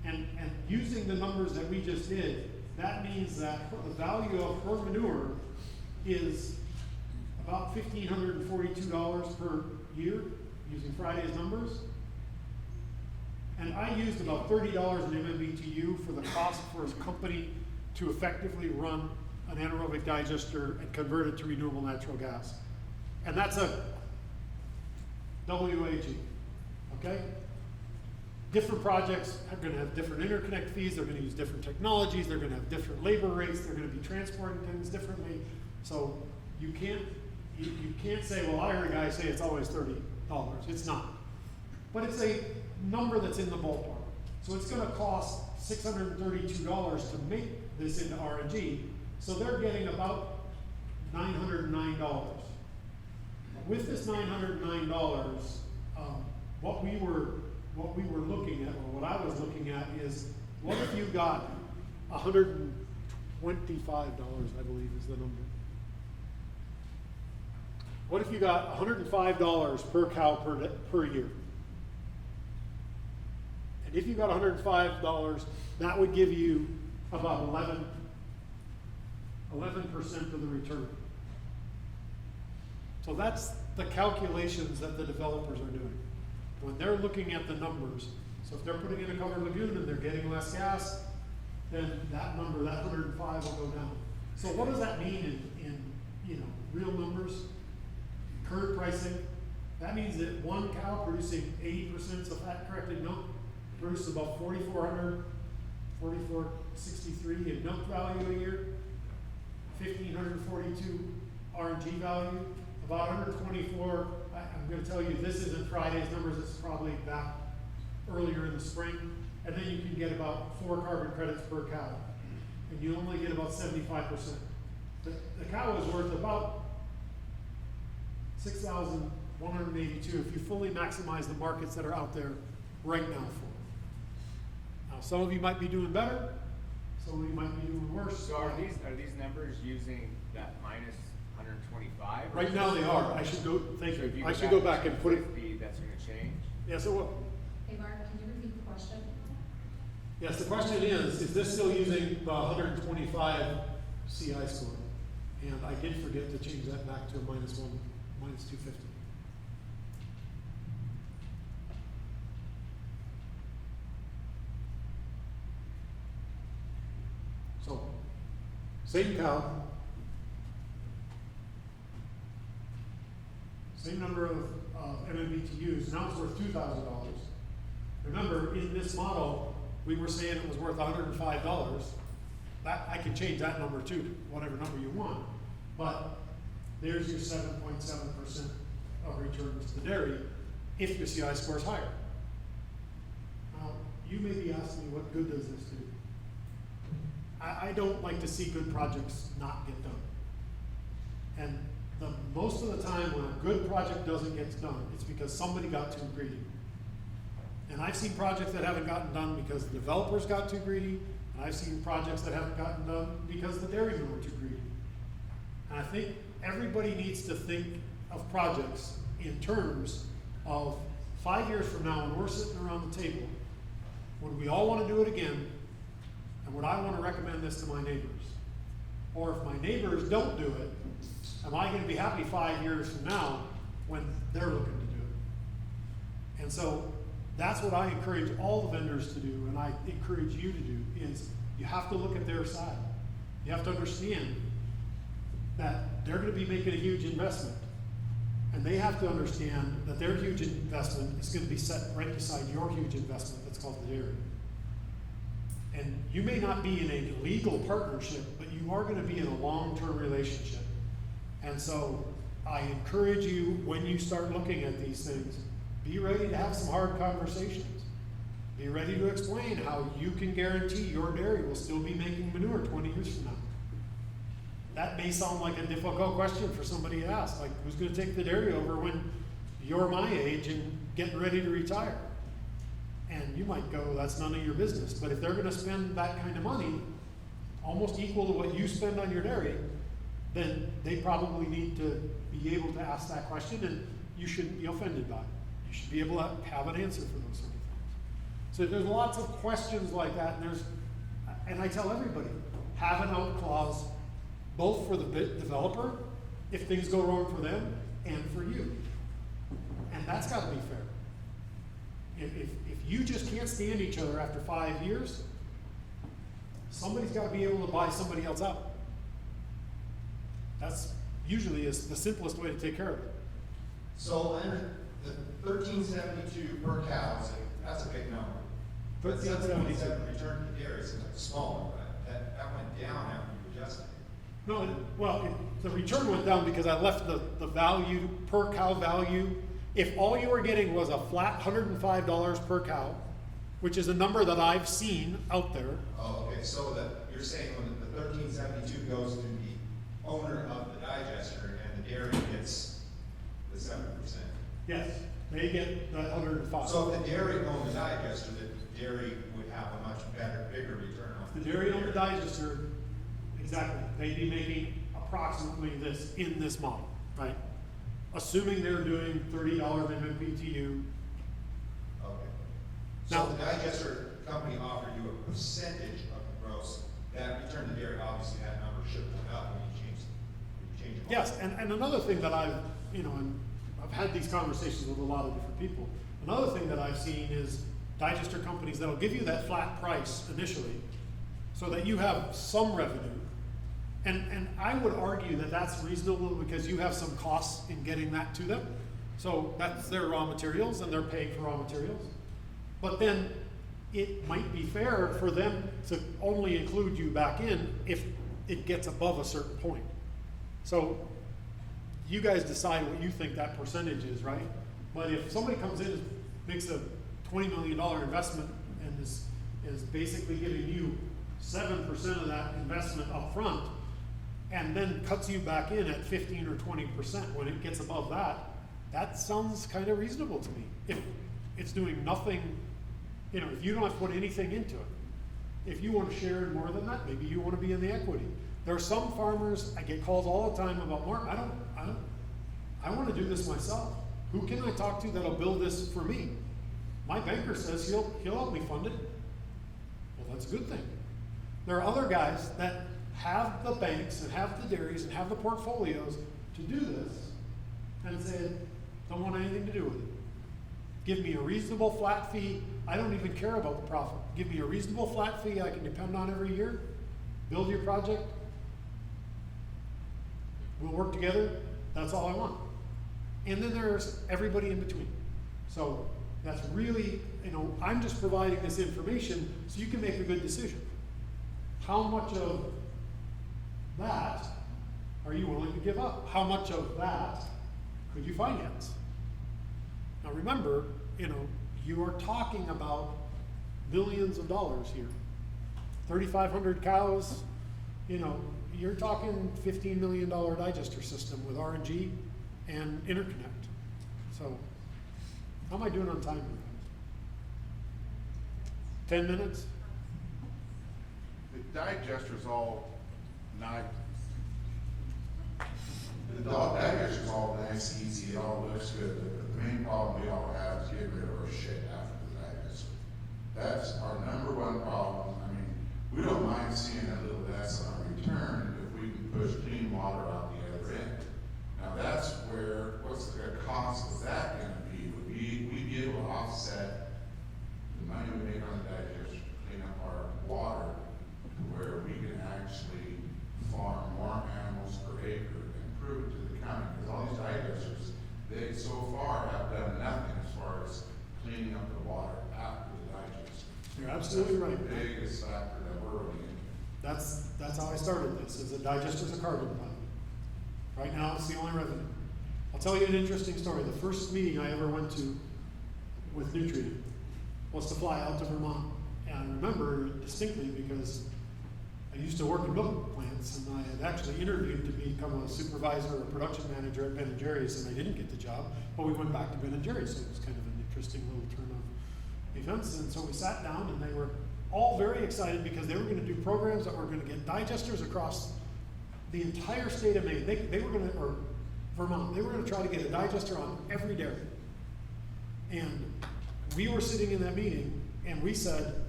And using the numbers that we just did, that means that the value of her manure is about $1,542 per year, using Friday's numbers. And I used about $30 an MMBTU for the cost for a company to effectively run an anaerobic digester and convert it to renewable natural gas. And that's a WAG, okay? Different projects are gonna have different interconnect fees, they're gonna use different technologies, they're gonna have different labor rates, they're gonna be transporting things differently. So you can't say, well, I heard a guy say it's always $30. It's not. But it's a number that's in the ballpark. So it's gonna cost $632 to make this into RNG. So they're getting about $909. With this $909, what we were looking at, or what I was looking at, is what if you got $125, I believe is the number. What if you got $105 per cow per year? And if you got $105, that would give you about 11% of the return. So that's the calculations that the developers are doing. When they're looking at the numbers, so if they're putting in a covered lagoon and they're getting less gas, then that number, that 105 will go down. So what does that mean in real numbers? Current pricing, that means that one cow producing 80% of fat corrected milk produces about 4,400, 4,463 in milk value a year, 1,542 RNG value, about 124. I'm going to tell you this isn't Friday's numbers, it's probably back earlier in the spring, and then you can get about 4 carbon credits per cow, and you only get about 75%. The cow is worth about $6,182 if you fully maximize the markets that are out there right now for it. Now, some of you might be doing better, some of you might be doing worse. So are these numbers using that minus 125? Right now they are. I should go, thank So if you. I should go back and put it. 50, that's going to change? Yes, it will. Hey, Mark, can you repeat the question? Yes, the question is this still using the 125 CI score? And I did forget to change that back to a -1, -250. So, same cow, same number of MMBTUs, now it's worth $2,000. Remember, in this model, we were saying it was worth $105. That, I can change that number too, to whatever number you want. But there's your 7.7% of returns to the dairy if your CI score is higher. Now, you may be asking me, what good does this do? I don't like to see good projects not get done. And Most of the time when a good project doesn't get done, it's because somebody got too greedy. And I've seen projects that haven't gotten done because the developers got too greedy, and I've seen projects that haven't gotten done because the dairymen were too greedy. And I think everybody needs to think of projects in terms of 5 years from now, when we're sitting around the table, when we all want to do it again, and when I want to recommend this to my neighbors. Or if my neighbors don't do it, am I going to be happy 5 years from now when they're looking to do it? And so that's what I encourage all the vendors to do, and I encourage you to do, is you have to look at their side. You have to understand that they're going to be making a huge investment. And they have to understand that their huge investment is going to be set right beside your huge investment that's called the dairy. And you may not be in a legal partnership, but you are going to be in a long-term relationship. And so I encourage you, when you start looking at these things, be ready to have some hard conversations. Be ready to explain how you can guarantee your dairy will still be making manure 20 years from now. That may sound like a difficult question for somebody to ask, like who's going to take the dairy over when you're my age and getting ready to retire? And you might go, that's none of your business. But if they're going to spend that kind of money, almost equal to what you spend on your dairy, then they probably need to be able to ask that question, and you shouldn't be offended by it. You should be able to have an answer for those sort of things. So there's lots of questions like that, and I tell everybody, have an out clause, both for the developer, if things go wrong for them, and for you. And that's got to be fair. If you just can't stand each other after 5 years, somebody's got to be able to buy somebody else out. That's usually is the simplest way to take care of it. So under the 1372 per cow, that's a big number. But 1372 return to dairy is a small one, but that went down after you adjusted it. No, the return went down because I left the value, per cow value. If all you were getting was a flat $105 per cow, which is a number that I've seen out there. Oh, okay, so that you're saying when the 1372 goes to the owner of the digester and the dairy gets the 7%. Yes, they get the 105. So if the dairy owned the digester, the dairy would have a much better, bigger return on The dairy owned the digester, exactly, they'd be making approximately this in this model, right? Assuming they're doing $30 MMBTU. Okay. Now- So the digester company offered you a percentage of the gross. That return to dairy, obviously that number should go up when you change it. Yes, and another thing that and I've had these conversations with a lot of different people. Another thing that I've seen is digester companies that'll give you that flat price initially so that you have some revenue. And I would argue that that's reasonable because you have some costs in getting that to them. So that's their raw materials and they're paying for raw materials. But then it might be fair for them to only include you back in if it gets above a certain point. So you guys decide what you think that percentage is, right? But if somebody comes in and makes a $20 million investment and is basically giving you 7% of that investment up front, and then cuts you back in at 15 or 20% when it gets above that, that sounds kind of reasonable to me. If it's doing nothing, if you don't have to put anything into it. If you want to share in more than that, maybe you want to be in the equity. There are some farmers, I get calls all the time about, Mark, I want to do this myself. Who can I talk to that'll build this for me? My banker says he'll help me fund it. Well, that's a good thing. There are other guys that have the banks and have the dairies and have the portfolios to do this and say, don't want anything to do with it. Give me a reasonable flat fee. I don't even care about the profit. Give me a reasonable flat fee I can depend on every year. Build your project. We'll work together. That's all I want. And then there's everybody in between. So that's really, I'm just providing this information so you can make a good decision. How much of that are you willing to give up? How much of that could you finance? Now remember, you are talking about millions of dollars here. 3,500 cows, you're talking $15 million digester system with RNG and interconnect. So, how am I doing on time? 10 minutes? The digester's all nice. The digester's all nice, easy, it all looks good, but the main problem we all have is getting rid of our shit after the digester. That's our number one problem. I mean, we don't mind seeing a little less on our return if we can push clean water out the other end. Now that's where, what's the cost of that gonna be? Would we be able to offset the money we make on the digester to clean up our water to where we can actually farm more animals per acre and prove it to the county? Because all these digesters, they so far have done nothing as far as cleaning up the water after the digester. You're absolutely right. That's the biggest factor that we're running into. That's how I started this, is a digester's a carbon plant. Right now, it's the only revenue. I'll tell you an interesting story. The first meeting I ever went to with Newtrient was to fly out to Vermont. And I remember distinctly because I used to work in milk plants, and I had actually interviewed to become a supervisor or production manager at Ben & Jerry's, and I didn't get the job, but we went back to Ben & Jerry's, so it was kind of an interesting little turn of events. And so we sat down, and they were all very excited because they were going to do programs that were going to get digesters across the entire state of Maine. They were going to, or Vermont, they were going to try to get a digester on every dairy. And we were sitting in that meeting, and we said,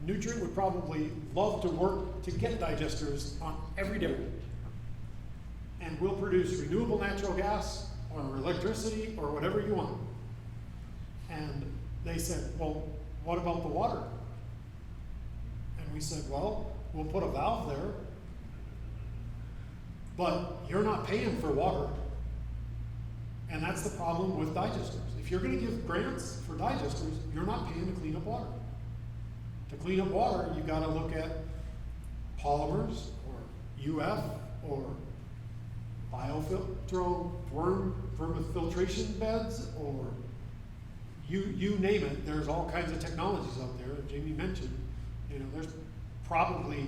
Newtrient would probably love to work to get digesters on every dairy. And we'll produce renewable natural gas or electricity or whatever you want. And they said, well, what about the water? And we said, well, we'll put a valve there, but you're not paying for water. And that's the problem with digesters. If you're going to give grants for digesters, you're not paying to clean up water. To clean up water, you got to look at polymers or UF or vermifiltration beds, or you name it. There's all kinds of technologies out there. Jamie mentioned, there's probably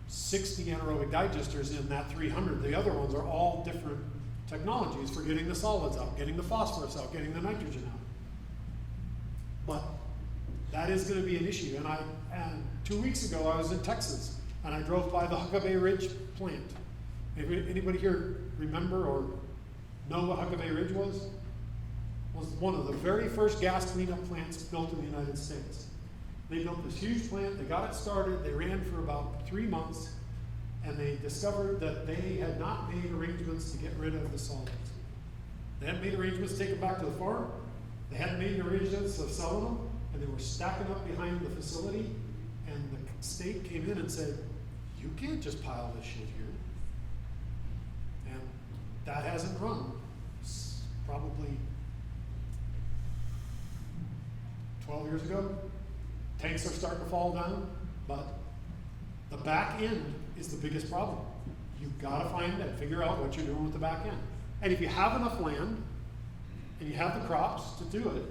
60 anaerobic digesters in that 300. The other ones are all different technologies for getting the solids out, getting the phosphorus out, getting the nitrogen out. But that is going to be an issue. And 2 weeks ago, I was in Texas, and I drove by the Huckabee Ridge plant. Anybody here remember or know what Huckabee Ridge was? It was one of the very first gas cleanup plants built in the United States. They built this huge plant, they got it started, they ran for about 3 months, and they discovered that they had not made arrangements to get rid of the solids. They hadn't made arrangements to take them back to the farm, they hadn't made arrangements of selling them, and they were stacking up behind the facility, and the state came in and said, you can't just pile this shit here. And that hasn't run. It's probably 12 years ago. Tanks are starting to fall down, but the back end is the biggest problem. You've got to find and figure out what you're doing with the back end. And if you have enough land, and you have the crops to do it,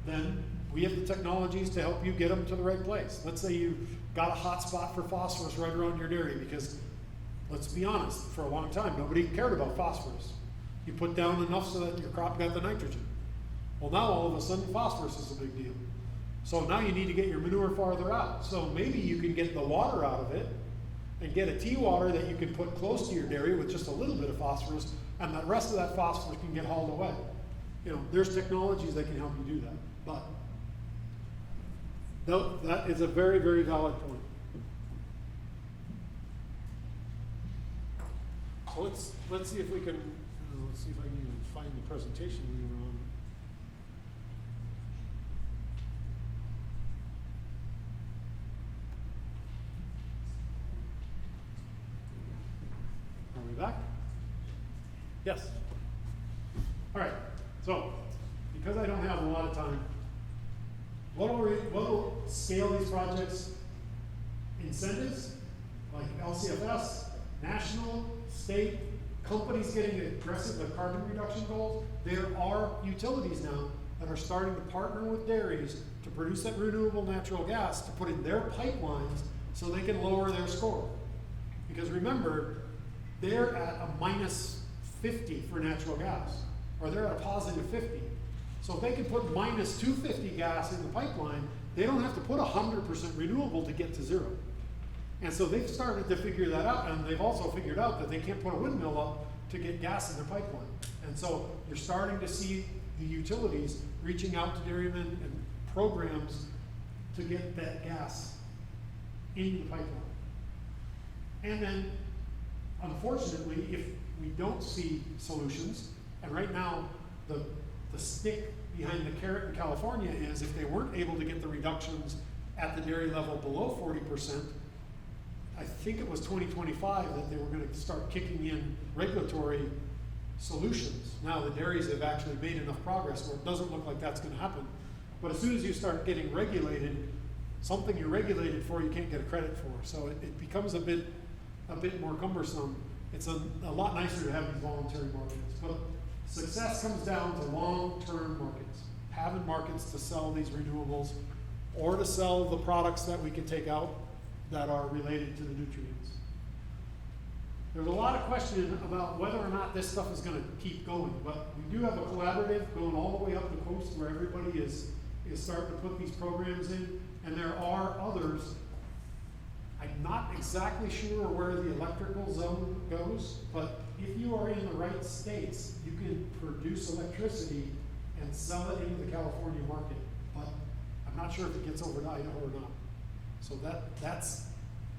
then we have the technologies to help you get them to the right place. Let's say you've got a hot spot for phosphorus right around your dairy, because let's be honest, for a long time, nobody cared about phosphorus. You put down enough so that your crop got the nitrogen. Well, now all of a sudden phosphorus is a big deal. So now you need to get your manure farther out. So maybe you can get the water out of it and get a tea water that you can put close to your dairy with just a little bit of phosphorus, and the rest of that phosphorus can get hauled away. There's technologies that can help you do that. But that is a very, very valid point. So let's see if we can, let's see if I can even find the presentation we were on. Are we back? Yes. All right. So, because I don't have a lot of time, what will scale these projects? Incentives, like LCFS, national, state, companies getting aggressive with carbon reduction goals. There are utilities now that are starting to partner with dairies to produce that renewable natural gas to put in their pipelines so they can lower their score. Because remember, they're at a minus 50 for natural gas, or they're at a positive 50. So if they can put minus 250 gas in the pipeline, they don't have to put 100% renewable to get to zero. And so they've started to figure that out, and they've also figured out that they can't put a windmill up to get gas in their pipeline. And so you're starting to see the utilities reaching out to dairymen and programs to get that gas into the pipeline. And then, unfortunately, if we don't see solutions, and right now the stick behind the carrot in California is if they weren't able to get the reductions at the dairy level below 40%, I think it was 2025 that they were going to start kicking in regulatory solutions. Now the dairies have actually made enough progress where it doesn't look like that's going to happen. But as soon as you start getting regulated, something you're regulated for, you can't get a credit for. So it becomes a bit more cumbersome. It's a lot nicer to have these voluntary markets. But success comes down to long-term markets, having markets to sell these renewables or to sell the products that we can take out that are related to the nutrients. There's a lot of question about whether or not this stuff is going to keep going, but we do have a collaborative going all the way up the coast where everybody is starting to put these programs in, and there are others. I'm not exactly sure where the electrical zone goes, but if you are in the right states, you can produce electricity and sell it into the California market. But I'm not sure if it gets over to Idaho or not. So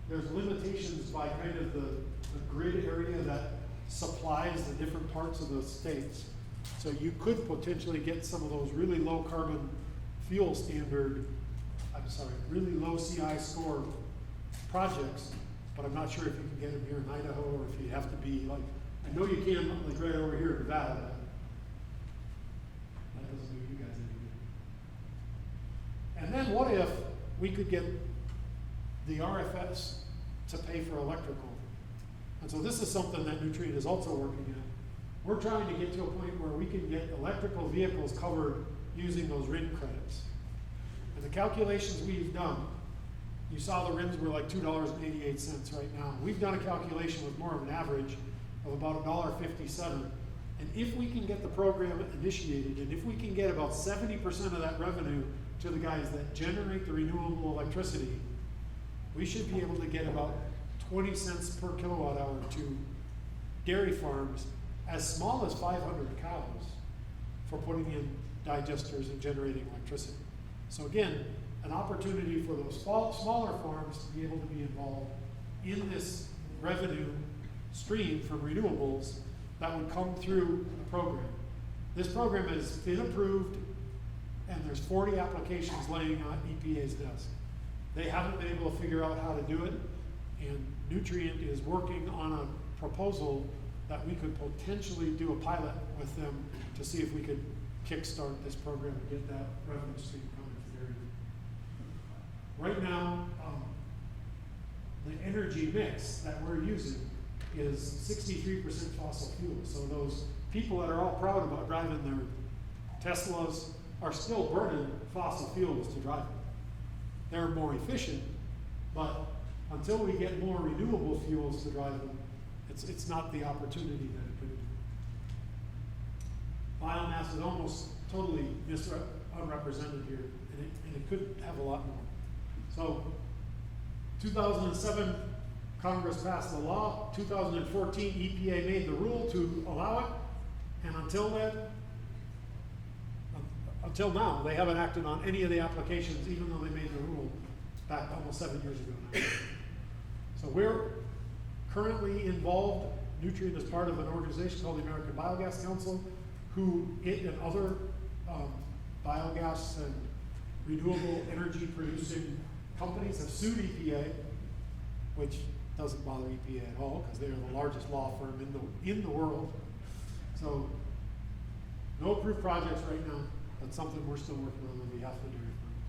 there's limitations by kind of the grid area that supplies the different parts of the states. So you could potentially get some of those really low carbon fuel standard, really low CI score projects, but I'm not sure if you can get them here in Idaho or if you have to be like, I know you can like right over here in Nevada. That doesn't do you guys any good. And then what if we could get the RFS to pay for electrical? And so this is something that Newtrient is also working on. We're trying to get to a point where we can get electrical vehicles covered using those RIN credits. And the calculations we've done, you saw the RINs were like $2.88 right now. We've done a calculation with more of an average of about $1.57. And if we can get the program initiated, and if we can get about 70% of that revenue to the guys that generate the renewable electricity, we should be able to get about 20 cents per kilowatt hour to dairy farms as small as 500 cows for putting in digesters and generating electricity. So again, an opportunity for those smaller farms to be able to be involved in this revenue stream from renewables that would come through the program. This program has been approved, and there's 40 applications laying on EPA's desk. They haven't been able to figure out how to do it, and Newtrient is working on a proposal that we could potentially do a pilot with them to see if we could kickstart this program and get that revenue stream coming to dairy. Right now, the energy mix that we're using is 63% fossil fuel. So those people that are all proud about driving their Teslas are still burning fossil fuels to drive them. They're more efficient, but until we get more renewable fuels to drive them, it's not the opportunity that it could be. Biomass is almost totally unrepresented here, and it could have a lot more. So 2007, Congress passed the law. 2014, EPA made the rule to allow it, and until now, they haven't acted on any of the applications, even though they made the rule back almost 7 years ago now. So we're currently involved. Newtrient is part of an organization called the American Biogas Council, it and other biogas and renewable energy producing companies have sued EPA, which doesn't bother EPA at all because they are the largest law firm in the world. So no approved projects right now. That's something we're still working on behalf of the dairy farmers.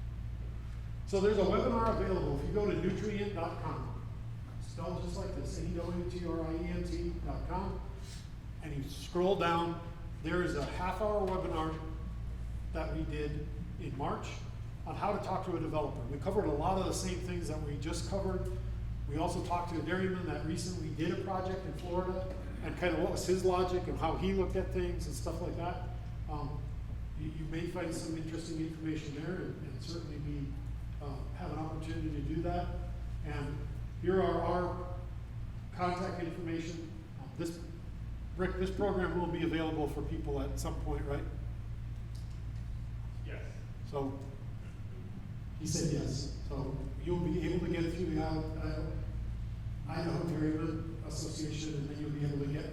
So there's a webinar available. If you go to Newtrient.com, spelled just like this, Newtrient.com, and you scroll down, there is a half-hour webinar that we did in March on how to talk to a developer. We covered a lot of the same things that we just covered, We also talked to a dairyman that recently did a project in Florida and kind of what was his logic and how he looked at things and stuff like that. You may find some interesting information there and certainly have an opportunity to do that. And here are our contact information. Rick, this program will be available for people at some point, right? Yes. So, he said yes. So you'll be able to get it through the Idaho Dairyman Association, and then you'll be able to get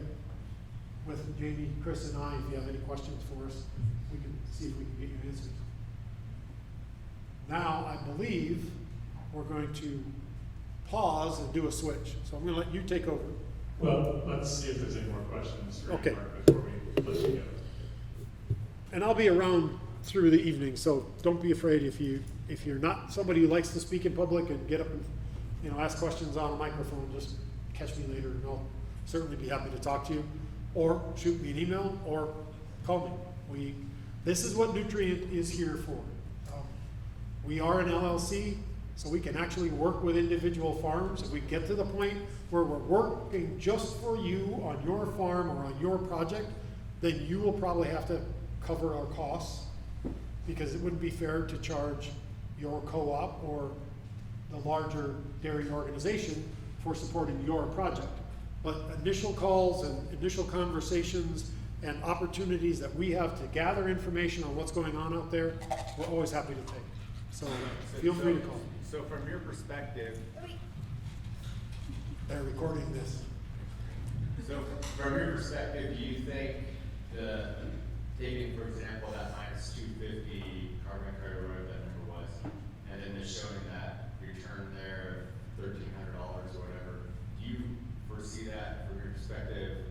with Jamie, Chris, and I, if you have any questions for us, we can see if we can get you answers. Now, I believe we're going to pause and do a switch. So I'm going to let you take over. Well, let's see if there's any more questions for Okay. Mark before we let you go. And I'll be around through the evening, so don't be afraid if you're not somebody who likes to speak in public and get up and ask questions on a microphone. Just catch me later, and I'll certainly be happy to talk to you, or shoot me an email, or call me. This is what Newtrient is here for. We are an LLC, so we can actually work with individual farms. If we get to the point where we're working just for you on your farm or on your project, then you will probably have to cover our costs, because it wouldn't be fair to charge your co-op or the larger dairy organization for supporting your project. But initial calls and initial conversations and opportunities that we have to gather information on what's going on out there, we're always happy to take. So feel free to call. So from your perspective, They're recording this. so from your perspective, do you think taking, for example, that minus 250 carbon credit, or whatever that number was, and then just showing that return there, $1,300 or whatever, do you foresee that from your perspective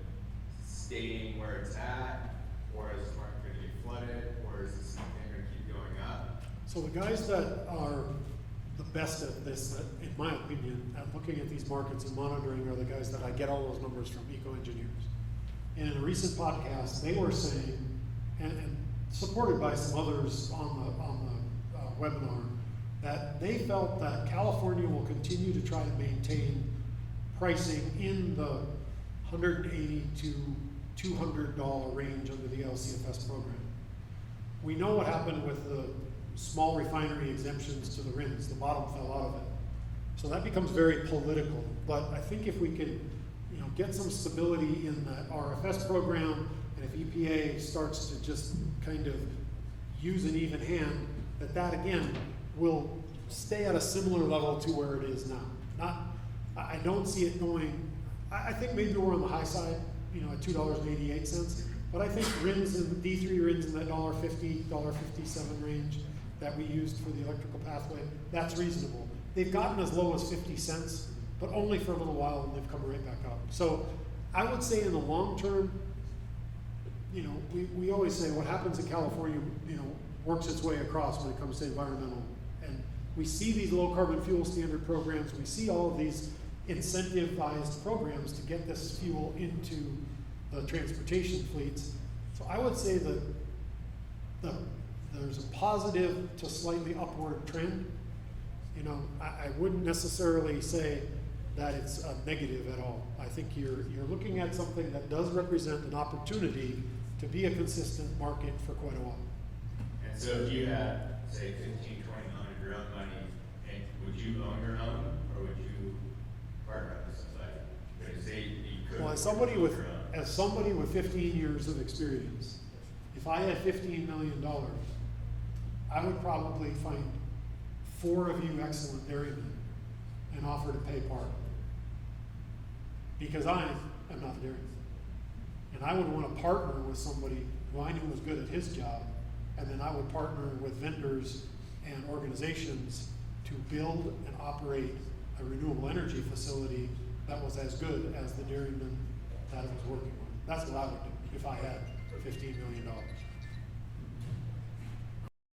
staying where it's at, or is the market going to get flooded, or is this thing going to keep going up? So the guys that are the best at this, in my opinion, at looking at these markets and monitoring, are the guys that I get all those numbers from, eco-engineers. And in a recent podcast, they were saying, and supported by some others on the webinar, that they felt that California will continue to try to maintain pricing in the $180 to $200 range under the LCFS program. We know what happened with the small refinery exemptions to the RINs. The bottom fell out of it. So that becomes very political. But I think if we can get some stability in that RFS program, and if EPA starts to just kind of use an even hand, that again will stay at a similar level to where it is now. I don't see it going, I think maybe we're on the high side, at $2.88, but I think RINs and D3 RINs in that $1.50, $1.57 range that we used for the electrical pathway, that's reasonable. They've gotten as low as 50 cents, but only for a little while, and they've come right back up. So I would say in the long term, we always say what happens in California, works its way across when it comes to environmental. And we see these low carbon fuel standard programs, we see all of these incentivized programs to get this fuel into the transportation fleets. So I would say that there's a positive to slightly upward trend. I wouldn't necessarily say that it's a negative at all. I think you're looking at something that does represent an opportunity to be a consistent market for quite a while. And so if you had, say, 15, 20 million of your own money, and would you own your own, or would you partner up with somebody? Because say you could. Well, as somebody with 15 years of experience, if I had $15 million, I would probably find 4 of you excellent dairymen and offer to pay part. Because I am not a dairyman. And I would want to partner with somebody who I knew was good at his job, and then I would partner with vendors and organizations to build and operate a renewable energy facility that was as good as the dairyman that I was working with. That's what I would do if I had $15 million.